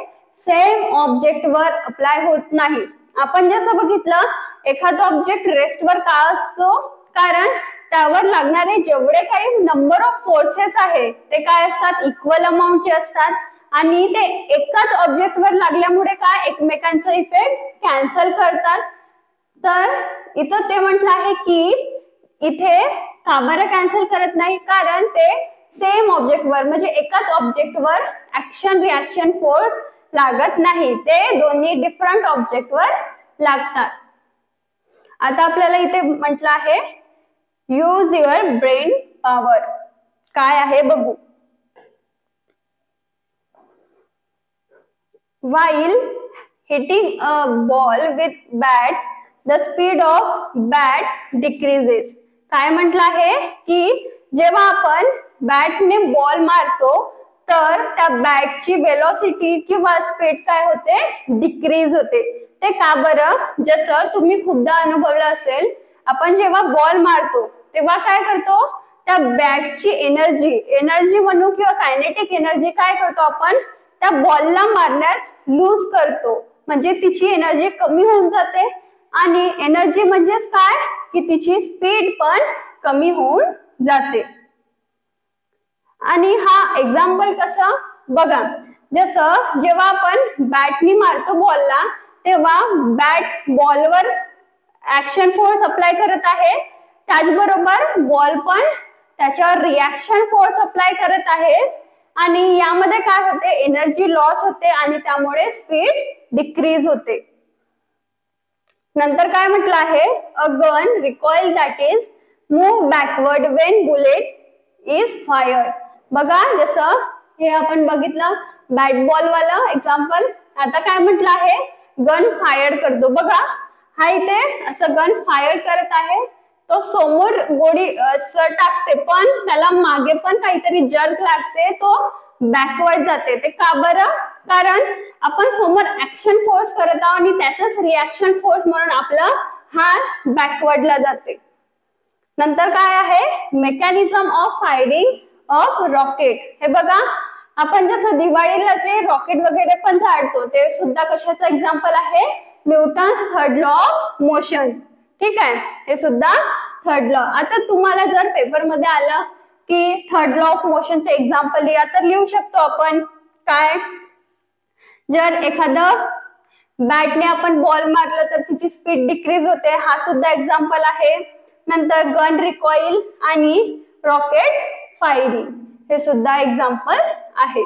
सेम ऑब्जेक्ट वर अप्लाय होत नाही. आपण जसं बघितलं, एखादा ऑब्जेक्ट रेस्ट वर का असतो, कारण त्यावर लागणारे जेवढे काही नंबर ऑफ फोर्सेस आहे ते काय असतात, इक्वल अमाऊंटचे असतात आणि ते एकाच ऑब्जेक्ट वर लागल्यामुळे काय, एकमेकांचा इफेक्ट कॅन्सल करतात. तर इथं ते म्हटलं आहे की इथे का बरं कॅन्सल करत नाही, कारण ते सेम ऑब्जेक्ट वर, म्हणजे एकाच ऑब्जेक्ट वर ऍक्शन रिॲक्शन फोर्स लागत नाही, ते दोन्ही डिफरंट ऑब्जेक्ट वर लागतात. आता आपल्याला इथे म्हटलं आहे, यूज युअर ब्रेन पॉवर. काय आहे बघू. While hitting a ball with bat, the speed of bat decreases. काय म्हटलं आहे की जेव्हा आपण बॅटने बॉल मारतो तर त्या बॅटची वेलोसिटी किंवा स्पीड काय होते, डिक्रीज होते. ते का बरं, जसं तुम्ही खूपदा अनुभवलं असेल, आपण जेव्हा बॉल मारतो तेव्हा काय करतो, त्या बॅटची एनर्जी म्हणू किंवा कायनेटिक एनर्जी काय करतो, आपण त्या बॉलला मारण्यात लूज करतो. म्हणजे तिची एनर्जी कमी होऊन जाते आणि एनर्जी म्हणजेच काय की तिची स्पीड पण कमी होऊन जाते. आणि हा एक्झाम्पल कसं बघा, जसं जेव्हा आपण बॅटनी मारतो बॉलला तेव्हा बॅट बॉलवर ऍक्शन फोर्स अप्लाय करत आहे, त्याचबरोबर बॉल पण त्याच्यावर रिॲक्शन फोर्स अप्लाय करत आहे आणि यामध्ये काय होते, एनर्जी लॉस होते आणि त्यामुळे स्पीड डिक्रीज होते. नंतर काय म्हटलं आहे, a gun recoil that is move backward when bullet is fired. बघा, जसं हे आपण बघितलं बॅट बॉल वाला एक्झाम्पल. आता काय म्हटलं आहे, गन फायर करतो. बघा, हा इथे असं गन फायर करत आहे, तो समोर गोळी टाकते पण त्याला मागे पण काहीतरी जर्क लागते, तो बॅकवर्ड जाते. ते का बरं, कारण आपण समोर ऍक्शन फोर्स करत आहोत आणि त्याचंच रिॲक्शन फोर्स म्हणून आपलं हात बॅकवर्डला जाते. नंतर काय आहे, mechanism of firing of rocket. हे बघा, आपण जसं दिवाळीला जे रॉकेट वगैरे पण झाडतो ते सुद्धा कशाचं एक्झाम्पल आहे, Newton's third law of motion. ठीक आहे, हे सुद्धा थर्ड लॉ. आता तुम्हाला जर पेपर मध्ये आलं की थर्ड लॉ ऑफ मोशनचे एक्झाम्पल लिहा तर लिहू शकतो आपण. काय, जर एखादं बॅटने आपण बॉल मारलं तर तिची स्पीड डिक्रीज होते, हा सुद्धा एक्झाम्पल आहे. नंतर गन रिकॉइल आणि रॉकेट फायरिंग हे सुद्धा एक्झाम्पल आहे.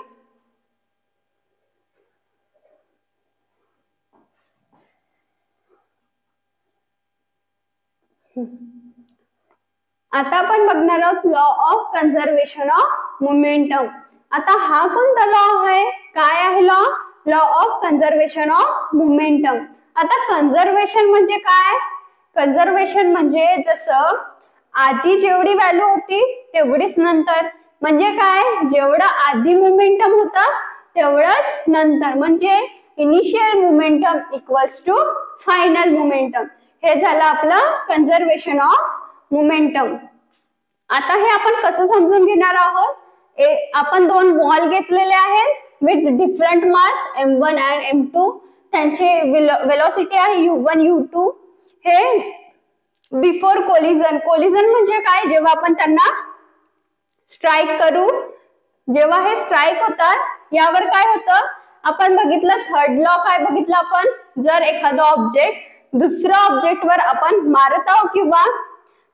आता आपण बघणार आहोत law of conservation of momentum. आता हा कोणता लॉ आहे, काय आहे law, law of conservation of momentum. आता कन्झर्वेशन म्हणजे काय, कन्झर्वेशन म्हणजे जसं आधी जेवढी व्हॅल्यू होती तेवढीच नंतर, म्हणजे काय, जेवढं आधी मोमेंटम होतं तेवढंच नंतर, म्हणजे initial momentum equals to final momentum. हे झालं आपलं कन्झर्वेशन ऑफ मोमेंटम. आता हे आपण कसं समजून घेणार आहोत, आपण दोन बॉल घेतलेले आहेत with different mass m1 and m2, त्यांची वेलोसिटी आहे u1 u2. हे बिफोर कोलिजन, कोलिजन म्हणजे काय, जेव्हा आपण त्यांना स्ट्राइक करू, जेव्हा हे स्ट्राइक होतात यावर काय होतं, आपण बघितलं थर्ड लॉ काय बघितलं आपण, जर एखादा ऑब्जेक्ट दुसऱ्या ऑब्जेक्टवर आपण मारत आहोत किंवा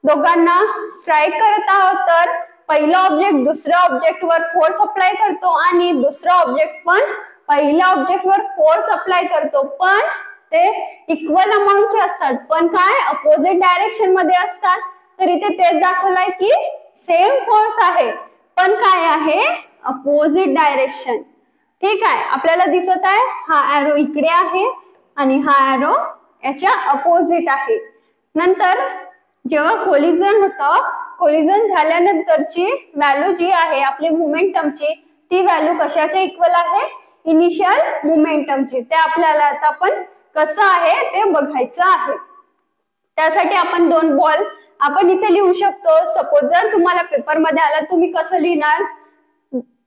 दोघांना स्ट्राइक करत आहोत तर पहिला ऑब्जेक्ट दुसऱ्या ऑब्जेक्टवर फोर्स अप्लाय करतो आणि दुसरा ऑब्जेक्ट पण पहिल्या ऑब्जेक्टवर फोर्स अप्लाय करतो, पण ते इक्वल अमाउंटचे असतात, पण काय अपोजिट डायरेक्शन मध्ये असतात. तर इथे तेच दाखवलंय की सेम फोर्स आहे पण काय आहे, अपोजिट डायरेक्शन. ठीक आहे, आपल्याला दिसत आहे हा एरो इकडे आहे आणि हा एरो याच्या अपोजिट आहे. नंतर जेव्हा कोलिजन होतं, कोलिजन झाल्यानंतरची व्हॅल्यू जी आहे आपली मोमेंटमची, ती व्हॅल्यू कशाच्या इक्वल आहे, इनिशियल मोमेंटमची. ते आपल्याला आता आपण कसं आहे ते बघायचं आहे. त्यासाठी आपण दोन बॉल आपण इथे लिहू शकतो. सपोज जर तुम्हाला पेपर मध्ये आला तुम्ही कसं लिहिणार,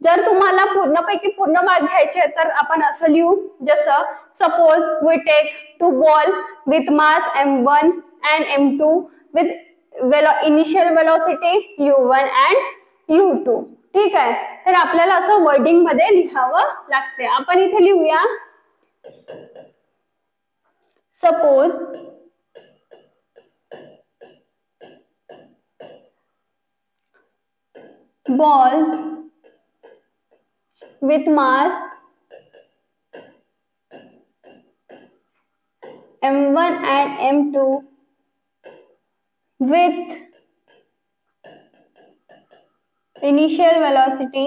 जर तुम्हाला पूर्णपैकी पूर्ण भाग घ्यायचे तर आपण असं लिहू, जसं suppose we take two ball with mass m1 and m2 with initial velocity u1 and u2. ठीक आहे, तर आपल्याला असं वर्डिंग मध्ये लिहावं लागते. आपण इथे लिहूया, suppose ball with mass m1 and m2 with initial velocity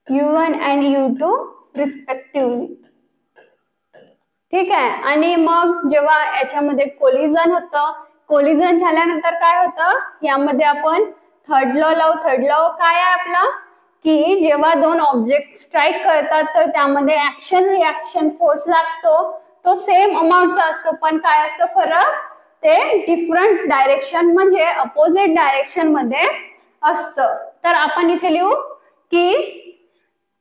u1 and u2 respectively. ठीक आहे, आणि मग जेव्हा याच्यामध्ये कोलिजन होतं, कोलिजन झाल्यानंतर काय होतं, यामध्ये आपण थर्ड लॉ लावू. थर्ड लॉ काय आहे आपला, की जेव्हा दोन ऑब्जेक्ट स्ट्राइक करतात तर त्यामध्ये ऍक्शन रिएक्शन फोर्स लागतो, तो सेम अमाउंटचा असतो, पण काय असतं फरक, ते डिफरंट डायरेक्शन म्हणजे अपोजिट डायरेक्शन मध्ये असतं. तर आपण इथे लिहू की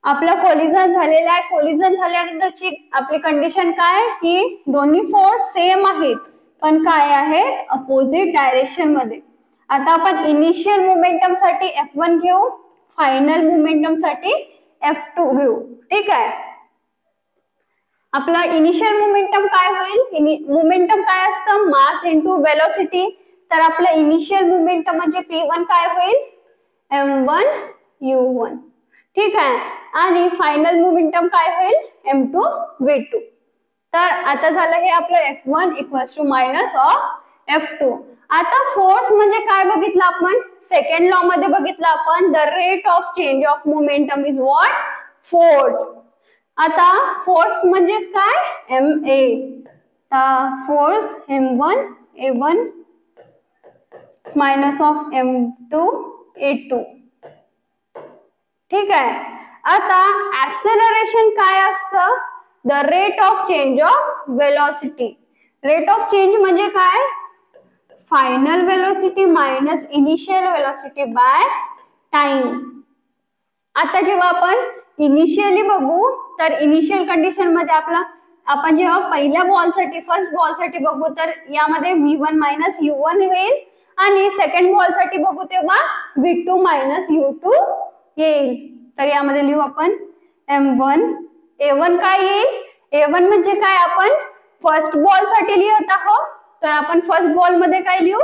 आपला कोलिजन झालेला आहे, कोलिजन झाल्यानंतरची आपली कंडिशन काय, की दोन्ही फोर्स सेम आहेत पण काय आहे, अपोजिट डायरेक्शन मध्ये. आता आपण इनिशियल मोमेंटम साठी F1 घेऊ, फायनल मोमेंटम साठी F2 घेऊ. ठीक आहे, आपला इनिशियल मोमेंटम काय होईल, मोमेंटम काय असतं, मास इंटू वेलोसिटी. तर आपलं इनिशियल मोमेंटम म्हणजे P1 काय होईल, m1 u1. ठीक आहे, आणि फायनल मोमेंटम काय होईल, m2 v2. तर आता झालं हे आपलं F1 equals to minus of F2. आता फोर्स म्हणजे काय बघितलं आपण, सेकंड लॉ मध्ये बघितलं आपण, the rate of change of momentum is what, force. आता फोर्स म्हणजेच काय, ma. Force m1 a1 minus of m2 a2. ठीक आहे, आता ऍक्सेलरेशन काय असतं, the rate of change of velocity. Rate of change म्हणजे काय, final velocity minus initial velocity bye time. आता जेव्हा आपण इनिशियली बघू तर इनिशियल कंडिशन मध्ये आपला आपण जेव्हा पहिल्या बॉलसाठी फर्स्ट बॉलसाठी बघू तर यामध्ये v1 मायनस u1 होईल आणि सेकंड बॉलसाठी बघू तेव्हा v2 मायनस u2 येईल. तर यामध्ये लिहू आपण m1. a1 काय येईल? a1 म्हणजे काय आपण फर्स्ट बॉल साठी लिहित आहोत, तर आपण फर्स्ट बॉल मध्ये काय लिहू?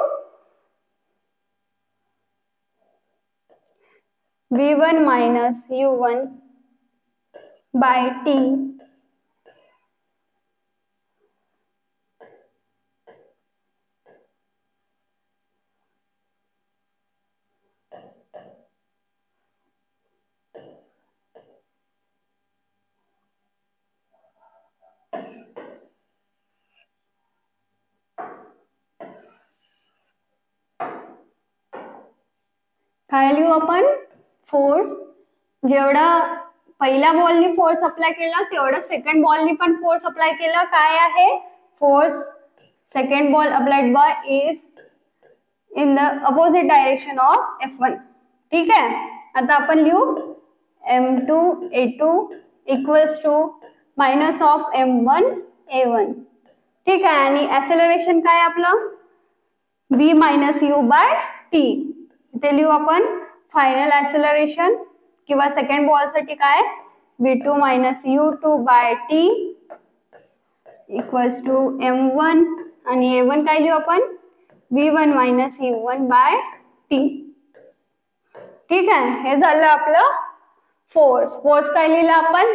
v1 minus u1 bye t काय लिहू आपण? फोर्स. जेवढा पहिल्या बॉलनी फोर्स अप्लाय केला तेवढा सेकंड बॉलनी पण फोर्स अप्लाय केला. काय आहे? Force second ball applied by is in the opposite direction of F1. ठीक आहे. आता आपण लिहू m2 a2 equals to minus of m1 a1. ठीक आहे. आणि ऍक्सेलरेशन काय आपलं? v minus u by t. इथे लिहू आपण फायनल ऍक्सेलरेशन किंवा सेकंड बॉल साठी काय? v2 minus u2 by t equals to m1 आणि a1 काय लिहू आपण? v1 minus u1 bye t. ठीक आहे. हे झालं आपलं फोर्स. फोर्स काय लिहिलं आपण?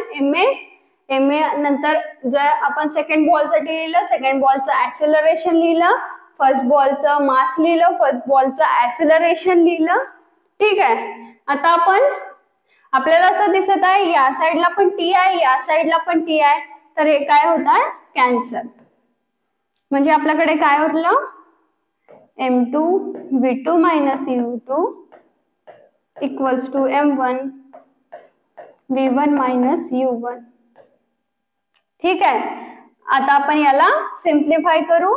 ma नंतर जर आपण सेकंड बॉल साठी लिहिलं, सेकंड बॉलचं ऍक्सेलरेशन लिहिलं, फर्स्ट बॉलचं मास लिहिलं, फर्स्ट बॉलचं ऍक्सेलरेशन लिहिलं. ठीक आहे. आता आपण आपल्याला असं दिसत आहे या साइडला पण टी आहे, या साइडला पण टी आहे, तर हे काय होणार? कॅन्सल. म्हणजे आपल्याकडे काय उरलं? m2 v2 minus u2 equals to m1 v1 minus u1. ठीक आहे. आता आपण याला सिम्प्लिफाय करू.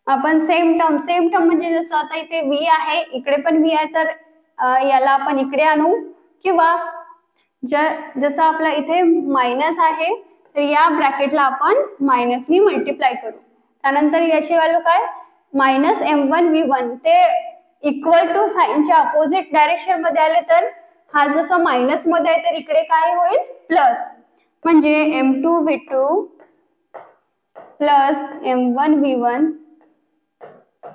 आपण सेम टर्म म्हणजे जसं आता इथे v आहे, इकडे पण v आहे, तर याला आपण इकडे आणू किंवा जसं आपला इथे मायनस आहे तर या ब्रॅकेटला आपण मायनसनी मल्टिप्लाय करू. त्यानंतर याची व्हॅल्यू काय? मायनस m1 v1 ते इक्वल टू साइनच्या अपोजिट डायरेक्शन मध्ये आले तर हा जसं मायनस मध्ये आहे तर इकडे काय होईल? प्लस. म्हणजे m2 v2 plus m1 v1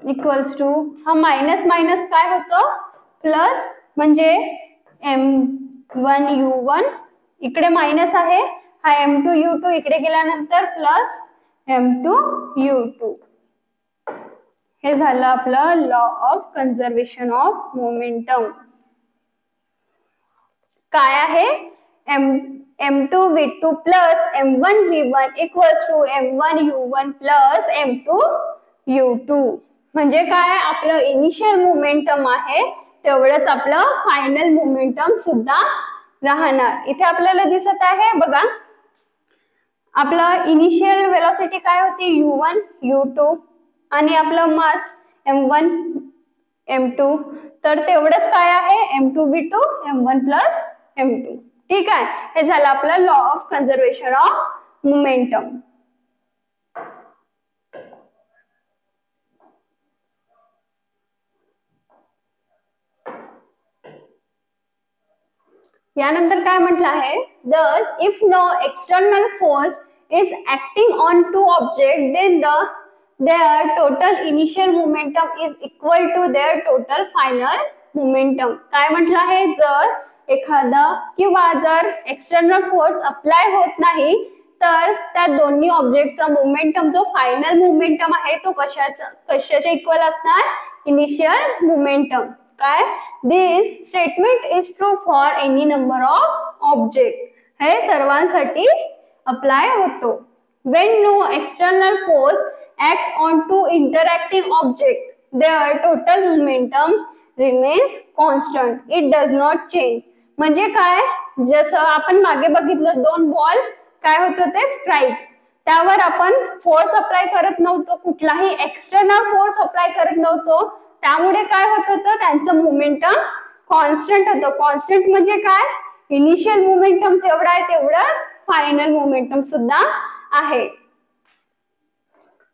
equals to हा मायनस मायनस काय होतं? प्लस. म्हणजे m1 u1 इकडे मायनस आहे, हा m2 u2 इकडे गेल्यानंतर प्लस m2 u2. हे झालं आपलं law of conservation of momentum. काय आहे? m2 v2 plus m1 v1 equals to m1 u1 plus m2 u2. म्हणजे काय? आपलं इनिशियल मोमेंटम आहे तेवढंच आपलं फायनल मोमेंटम सुद्धा राहणार. इथे आपल्याला दिसत आहे बघा, आपलं इनिशियल वेलोसिटी काय होती? u1 u2 आणि आपलं मास m1 m2, तर तेवढंच काय आहे? m2 v2 m1 plus m2. ठीक आहे. हे झालं आपलं law of conservation of momentum. यानंतर काय म्हटलं आहे? Thus, if no external force is acting on two objects, then their total initial momentum is equal to their total final momentum. काय म्हटलं आहे? जर एखादा किंवा जर एक्सटर्नल फोर्स अप्लाय होत नाही तर त्या दोन्ही ऑब्जेक्टचा मोमेंटम जो फायनल मोमेंटम आहे तो कशाच्या इक्वल असणार? Initial momentum. काय? This statement is true for any number of object. हे सर्वांसाठी अप्लाय होतो. When no external force act on two interacting object, their total momentum remains constant. It does not change. म्हणजे काय? जसं आपण मागे बघितलं दोन बॉल काय होतं ते स्ट्राईक. त्यावर आपण फोर्स अप्लाय करत नव्हतो, कुठलाही एक्सटर्नल फोर्स अप्लाय करत नव्हतो. त्यामुळे काय होत होतं, त्यांचं मोमेंटम कॉन्स्टंट होतं. कॉन्स्टंट म्हणजे काय, इनिशियल मोमेंटम जेवढा आहे तेवढंच फायनल मोमेंटम सुद्धा आहे.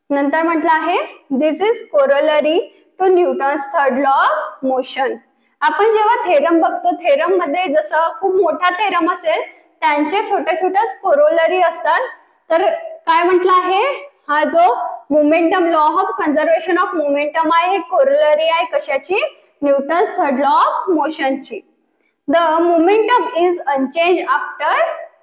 नंतर म्हटलं आहे this is corollary to Newton's third law of motion. आपण जेव्हा थेरम बघतो, थेरम मध्ये जसं खूप मोठा थेरम असेल त्यांचे छोट्या छोट्या कोरोलरी असतात. तर काय म्हटलं आहे, हा जो momentum law of conservation of momentum आहे हे कोरोलरी आहे कशाची, न्यूटन्स थर्ड लॉ ऑफ मोशनची. The momentum is unchange after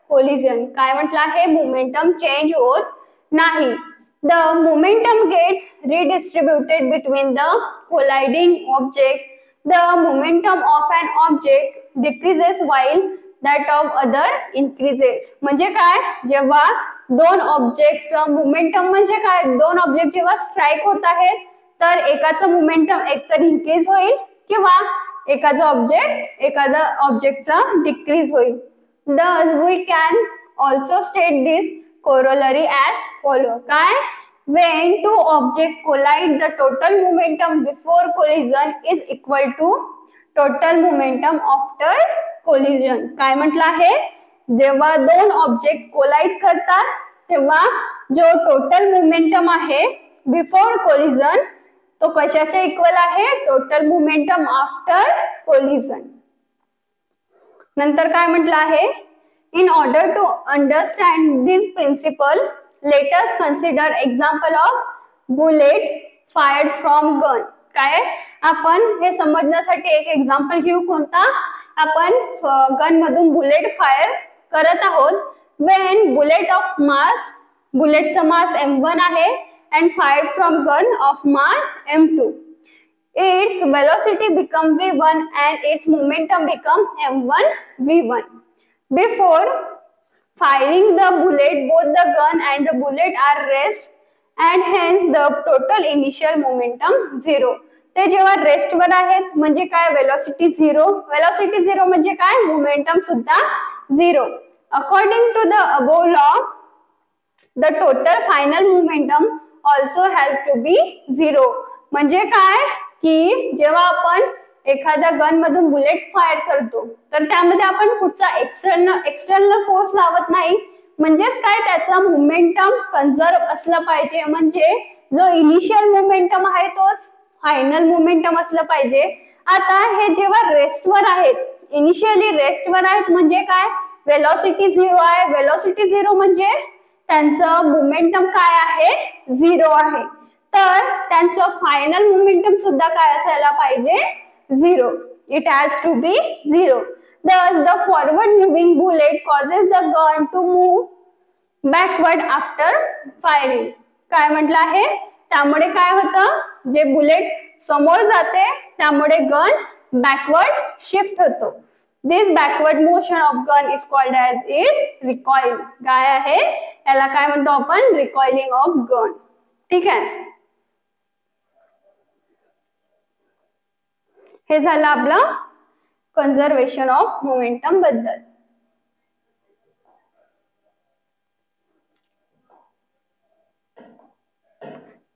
collision. काय म्हटलं आहे, मोमेंटम चेंज होत नाही. The momentum gets redistributed between the colliding object. The momentum of an object decreases while that of other increases. म्हणजे काय, जेव्हा दोन ऑब्जेक्टचं मोमेंटम म्हणजे काय, दोन ऑब्जेक्ट जेव्हा स्ट्राईक होत आहेत तर एकाचं मोमेंटम एकतर इन्क्रीज होईल किंवा एखादा ऑब्जेक्टचा डिक्रीज होईल. Thus we can also state this corollary as follow. काय, when two objects collide the total momentum before collision is equal to total momentum after collision. काय म्हटलं आहे, जेव्हा दोन ऑब्जेक्ट कोलाइड करतात तेव्हा जो टोटल मोमेंटम आहे बिफोर कोलिजन तो कशाच्या इक्वल आहे, टोटल मोमेंटम आफ्टर कोलिजन. नंतर काय म्हटलं आहे, in order to understand this principle let us consider example of bullet fired from gun. काय, आपण हे समजण्यासाठी एक एक्झाम्पल घेऊ. कोणता, आपण गन मधून बुलेट फायर करत आहोत. when bullet of mass, बुलेटचा mass m1 आहे and fired from gun of mass m2, its velocity become v1 and its momentum become m1 v1. Before firing the bullet, both the gun and the bullet are rest and hence the total initial momentum 0. ते जेव्हा rest वर आहेत म्हणजे काय, velocity 0. Velocity 0 म्हणजे काय, momentum सुद्धा 0. According to the above law the total final momentum also has to be 0. म्हणजे काय की जेव्हा आपण एखाद्या गन मधून बुलेट फायर करतो तर त्यामध्ये आपण कुठचा एक्सटर्नल फोर्स लावत नाही. म्हणजेच काय, त्याचा मोमेंटम कन्झर्व असला पाहिजे. म्हणजे जो इनिशियल मोमेंटम आहे तोच फायनल मोमेंटम असलं पाहिजे. आता हे जेव्हा रेस्टवर आहेत, इनिशियली रेस्टवर आहेत म्हणजे काय, वेलोसिटी 0 आहे. वेलोसिटी 0 म्हणजे त्यांचं मोमेंटम काय आहे, 0 आहे. तर त्यांचं फायनल मोमेंटम सुद्धा काय असायला पाहिजे, 0. It has to be 0. Thus, the forward moving bullet causes the gun to move backward after firing. काय म्हटलं आहे, त्यामुळे काय होतं, जे बुलेट समोर जाते त्यामुळे गन बॅकवर्ड शिफ्ट होतो. This backward motion of gun is called as is recoil. काय आहे, याला काय म्हणतो आपण, recoiling of gun. ठीक आहे, हे झालं आपलं कन्झर्वेशन ऑफ मोमेंटम बद्दल.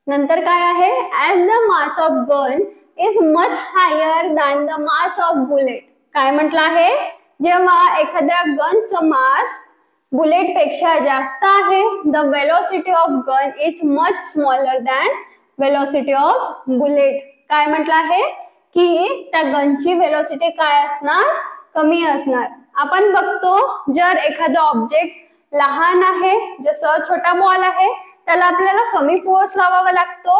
नंतर काय आहे, as the mass of gun is much higher than the mass of bullet. काय म्हटलं आहे, जेव्हा एखाद्या गनचं मास बुलेट पेक्षा जास्त आहे, the velocity of gun is much smaller than velocity of bullet. काय म्हटलं आहे की त्या गनची वेलोसिटी काय असणार, कमी असणार. आपण बघतो जर एखादा ऑब्जेक्ट लहान आहे, जसं छोटा बॉल आहे, त्याला आपल्याला कमी फोर्स लावावा लागतो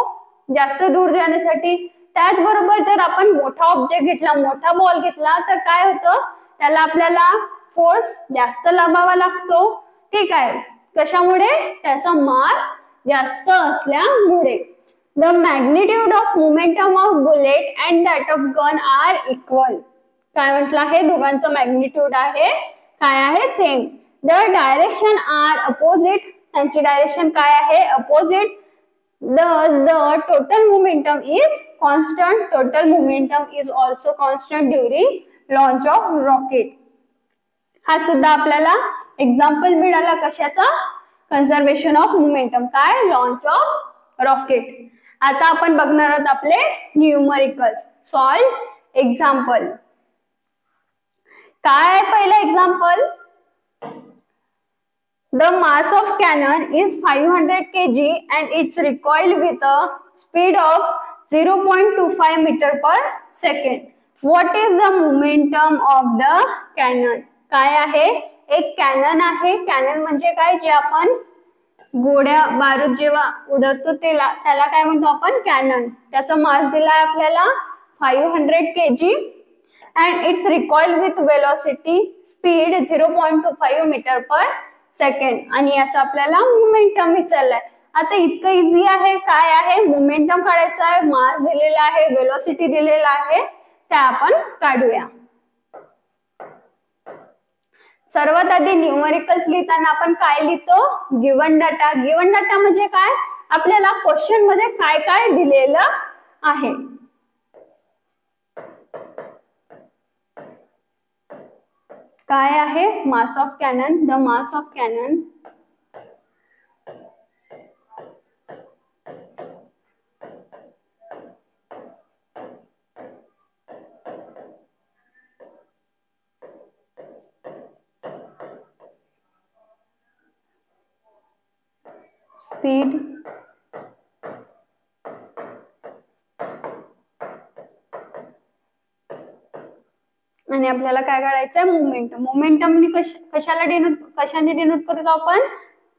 जास्त दूर जाण्यासाठी. त्याचबरोबर जर आपण मोठा ऑब्जेक्ट घेतला, मोठा बॉल घेतला तर काय होतं, त्याला आपल्याला फोर्स जास्त लावावा लागतो. ठीक आहे, कशामुळे, त्याचा मास जास्त असल्यामुळे. The magnitude of momentum of bullet and that of gun are equal. काय म्हटलं आहे, दोघांचं मॅग्निट्यूड आहे काय आहे, same. The direction are opposite. त्यांची डायरेक्शन काय आहे, opposite. Thus the total momentum is constant. Total momentum is also constant during launch of rocket. हा सुद्धा आपल्याला एक्झाम्पल मिळाला कशाचा? Conservation of momentum. काय? Launch of rocket. आता आपण बघणार आहोत आपले न्यूमरिकल्स. Solve example. काय पहिलं example? The mass of cannon is 500 kg and it's recoil with a speed of 0.25 meter per second. What is the momentum of the cannon? काय आहे? एक कॅनन आहे. कॅनन म्हणजे काय? जे आपण गोळ्या बारूद जेव्हा उडवतो त्याला काय म्हणतो आपण? कॅनन. त्याचा मास दिलाय आपल्याला 500 kg and its recoil with velocity speed 0.25 meter per second. आणि याचा आपल्याला मोमेंटम विचारलाय. आता इतकं इझी आहे. काय आहे? मोमेंटम काढायचं आहे. मास दिलेला आहे, वेलोसिटी दिलेला आहे, त्या आपण काढूया. सर्वात आधी न्यूमरिकल्स लिहिताना आपण काय लिहितो? Given data. गिवन डाटा म्हणजे काय? आपल्याला क्वेश्चन मध्ये काय काय दिलेलं आहे. काय आहे? Mass of canon. The mass of canon speed आणि आपल्याला काय काढायचं आहे? मोमेंटम. मोमेंटम कशाने डिनोट करतो आपण?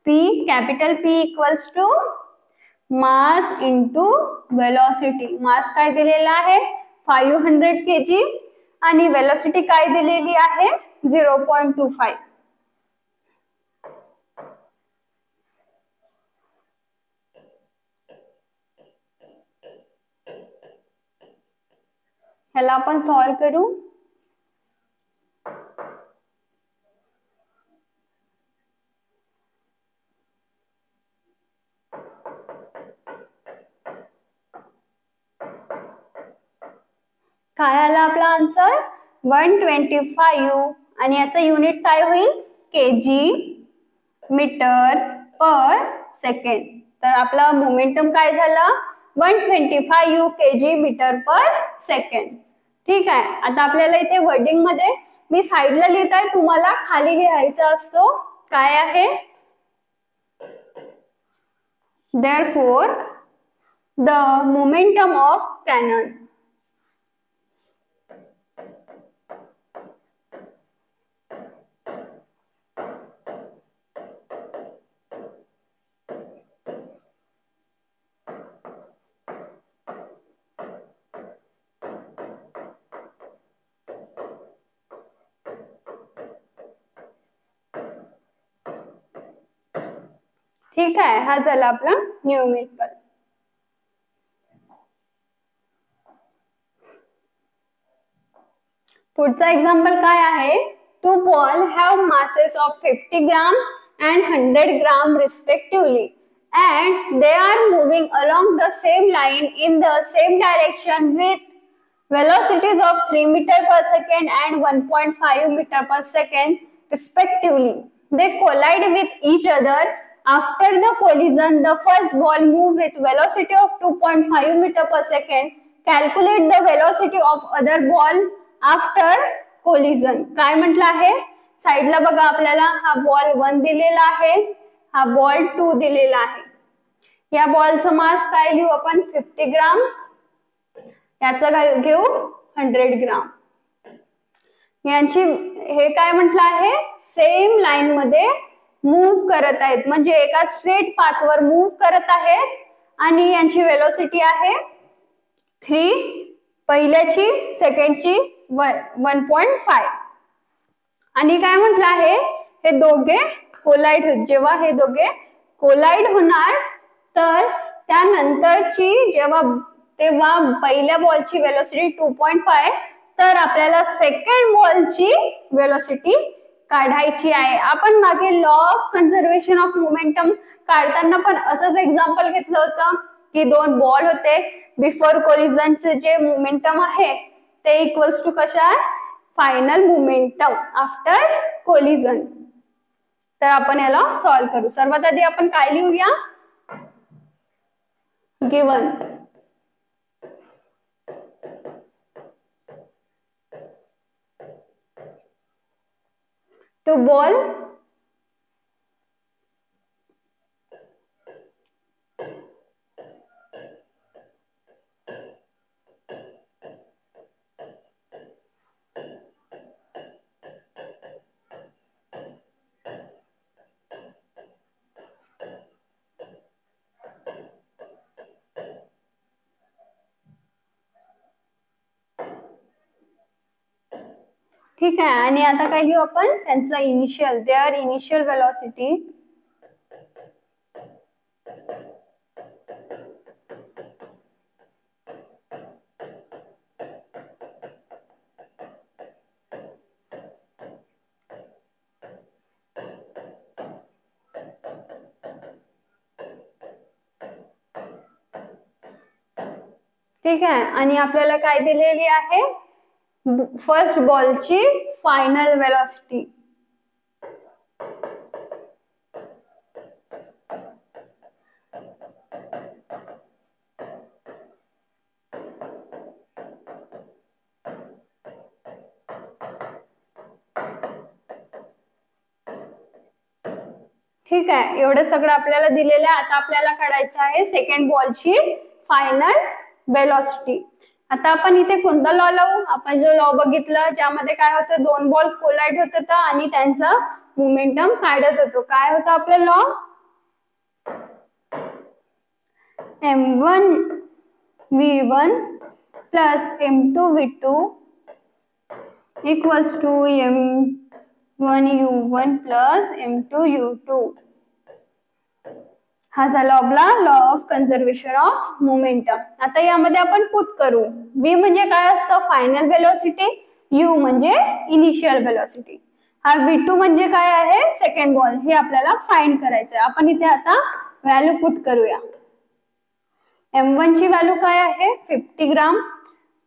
P, capital P equals to mass into velocity. Mass काय दिलेला आहे? 500 kg आणि वेलोसिटी काय दिलेली आहे? 0.25. ह्याला आपण सॉल्व करू. काय आला आपला आन्सर? 125 आणि याचा युनिट काय होईल? KG metre per second. तर आपला मोमेंटम काय झाला? 125 kg मीटर पर सेकंड. ठीक आहे. आता आपल्याला इथे वर्डिंग मध्ये मी साइडला लिहित आहे, तुम्हाला खाली लिहायचा असतो. काय आहे? Therefore the momentum of cannon ठीक आहे. हा झाला आपला न्यूमेरिकल. पुढचा एक्झाम्पल काय आहे? Two ball have masses of 50 gram and 100 gram respectively and they are moving along the same line in the same direction with velocities of 3 meter per second and 1.5 meter per second respectively. They collide with each other. After the collision, the first ball moved with velocity of 2.5 meter per second. Calculate the velocity of other ball after collision. काय म्हटलं आहे? साइडला बघा आपल्याला हा ball 1 दिलेला आहे, हा बॉल 2 दिलेला आहे. या बॉलचा मास काय लिहू आपण? 50 ग्राम. याचा घेऊ 100 ग्राम. यांची हे काय म्हटलं आहे? सेम लाईन मध्ये मूव्ह करत आहेत, म्हणजे एका स्ट्रेट पाथवर मूव्ह करत आहेत आणि यांची वेलोसिटी आहे 3, पहिल्याची, सेकंडची 1.5. आणि काय म्हटलं आहे? हे दोघे कोलाइड होत. जेव्हा हे दोघे कोलाइड होणार तर त्यानंतरची तेव्हा पहिल्या बॉलची वेलोसिटी 2.5, तर आपल्याला सेकंड बॉलची वेलोसिटी काढायची आहे. आपण मागे law of conservation of momentum काढताना पण असंच एक्झाम्पल घेतलं होतं की 2 बॉल होते. बिफोर कोलिजनचे जे मोमेंटम आहे ते इक्वल्स टू कशा? Final momentum after collision. तर आपण याला सॉल्व्ह करू. सर्वात आधी आपण काय लिहूया, गिवन टू बॉल ठीक आहे. आणि आता काय घेऊ आपण, त्यांचा इनिशियल, देअर इनिशियल वेलॉसिटी ठीक आहे. आणि आपल्याला काय दिलेली आहे, फर्स्ट बॉलची फायनल वेलॉसिटी. ठीक आहे. एवढं सगळं आपल्याला दिलेलं आहे. आता आपल्याला काढायचं आहे सेकंड बॉलची फायनल वेलॉसिटी. आता आपण इथे कोणता लॉ लावू, आपण जो लॉ बघितलं ज्यामध्ये काय होतं, दोन बॉल कोलाइड होत होता आणि त्यांचा मोमेंटम काढत होतो. काय होतं आपलं law, m1 v1 plus m2 v2 equals to m1 u1 plus m2 u2. हा झाला आपला law of conservation of momentum. आता यामध्ये आपण पुट करू. v म्हणजे काय असतं, फायनल वेलोसिटी, u म्हणजे इनिशियल वेलोसिटी, हा v2 म्हणजे काय आहे, सेकंड बॉल, हे आपल्याला फाइंड करायचं आहे. आपण इथे आता व्हॅल्यू पुट करूया. m1 ची व्हॅल्यू काय आहे, 50 ग्राम.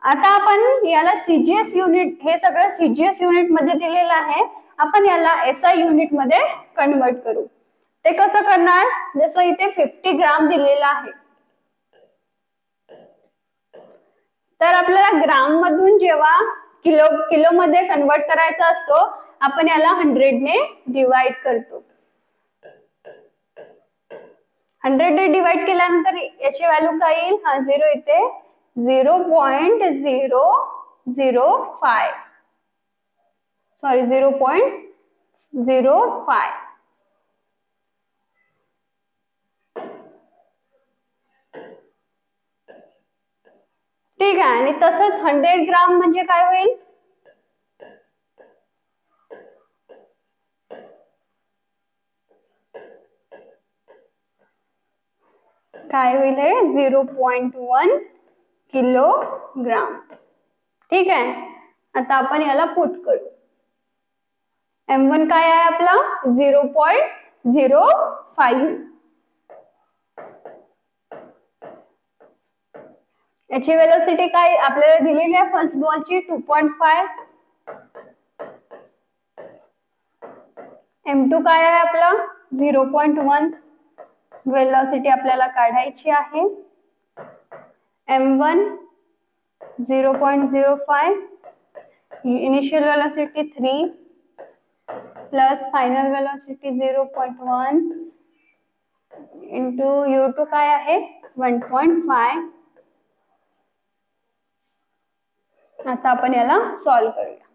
आता आपण याला सीजीएस युनिट, हे सगळं सीजीएस युनिट मध्ये दिलेलं आहे, आपण याला एसआय युनिट मध्ये कन्वर्ट करू. ते कसं करणार, जसं इथे 50 ग्राम दिलेला आहे, तर आपल्याला ग्राम मधून जेव्हा किलो मध्ये कन्वर्ट करायचा असतो, आपण याला 100 ने डिवाइड करतो. 100 ने डिवाइड केल्यानंतर याची व्हॅल्यू काय येईल, हा 0 इथे 0.005, सॉरी 0.05. ठीक आहे. आणि तसंच 100 ग्राम म्हणजे काय होईल, काय होईल, हे 0.1 किलोग्राम. ठीक आहे. आता आपण याला पुट करू. m1 काय आहे आपला, 0.05. याची वेलोसिटी काय आपल्याला दिलेली आहे, फर्स्ट बॉलची 2.5. m2 काय आहे आपला 0.1. वेलोसिटी आपल्याला काढायची आहे. m1 0.05, initial velocity 3 plus final velocity 0.1 into u2 काय आहे 1.5. आता आपण याला सॉल्व करूया.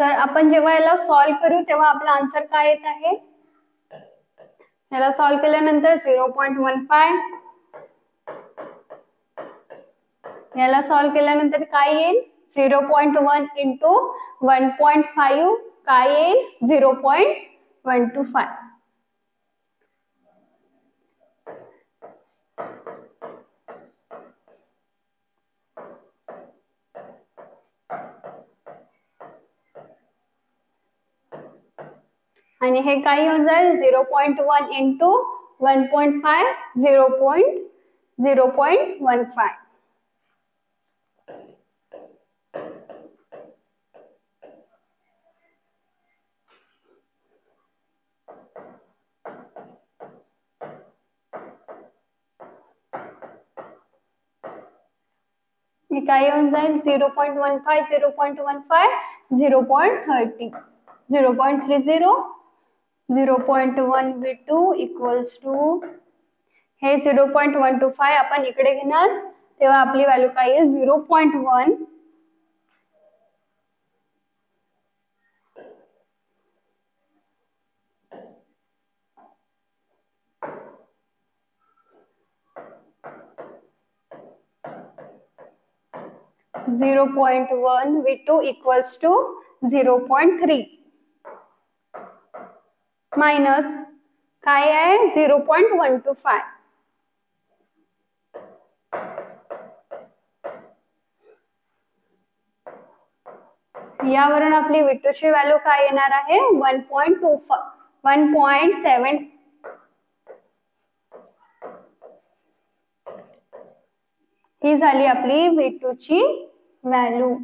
तर आपण जेव्हा याला सॉल्व करू तेव्हा आपला आन्सर काय येत आहे, याला सॉल्व केल्यानंतर 0.15, याला सॉल्व केल्यानंतर काय येईल 0.1 इंटू 1.5 काय येईल 0.125. आणि हे काय होऊन जाईल 0.1 इंटू 1.5 0.15. हे काय होऊन जाईल 0.15 0.15 0.30 0.30 0.1 v2 इक्वल्स टू हे 0.125 आपण इकडे घेणार तेव्हा आपली व्हॅल्यू काय आहे 0.1 0.1 v2 equals to 0.3 माइनस काय आहे 0.125. यावरून आपली v2 ची व्हॅल्यू काय येणार आहे 1.7. ही झाली आपली v2 ची व्हॅल्यू.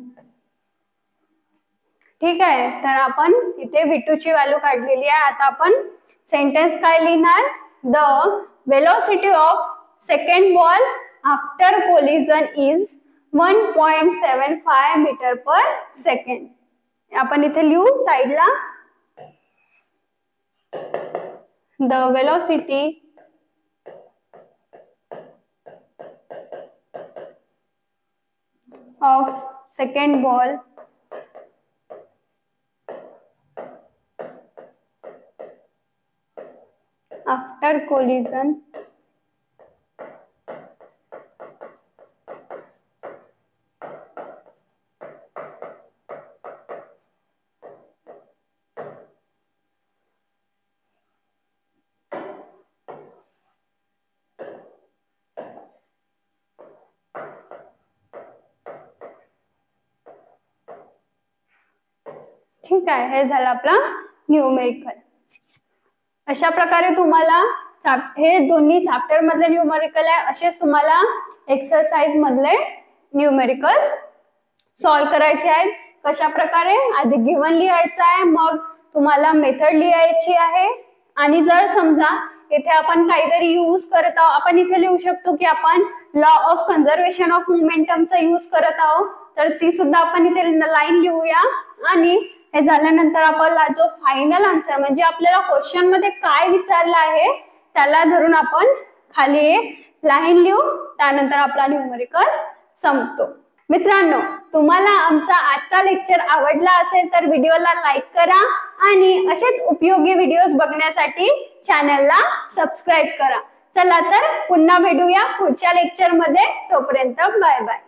ठीक आहे, तर आपण इथे v2 ची व्हॅल्यू काढलेली आहे. आता आपण सेंटेन्स काय लिहिणार, the velocity of second ball after collision is 1.75 meter per second. आपण इथे लिहू साइडला, the velocity of second ball after collision ठीक आहे. हे झालं आपला न्यूमेरिकल. अशा प्रकारे तुम्हाला हे दोन्ही चॅप्टर मधले न्यूमेरिकल आहे, असेच तुम्हाला एक्सरसाइज मधले न्यूमेरिकल सॉल्व करायचे आहेत. कशा प्रकारे, आधी गिवन लिहायचं आहे, मग तुम्हाला मेथड लिहायची आहे. आणि जर समजा इथे आपण काहीतरी यूज करत आहोत, आपण इथे लिहू शकतो की आपण लॉ ऑफ कन्झर्वेशन ऑफ मोमेंटमचा यूज करत आहोत, तर ती सुद्धा आपण इथे लाईन लिहूया. आणि हे झाल्यानंतर आपला जो फायनल आन्सर म्हणजे आपल्याला क्वेश्चन मध्ये काय विचारलं आहे त्याला धरून आपण खाली एक लाईन लिहू, त्यानंतर आपला न्यूमेरिकल संपतो. मित्रांनो, तुम्हाला आमचा आजचा लेक्चर आवडला असेल तर व्हिडिओला लाईक करा आणि असेच उपयोगी व्हिडिओज बघण्यासाठी चॅनलला सबस्क्राईब करा. चला तर पुन्हा भेटूया पुढच्या लेक्चर मध्ये. तोपर्यंत बाय बाय.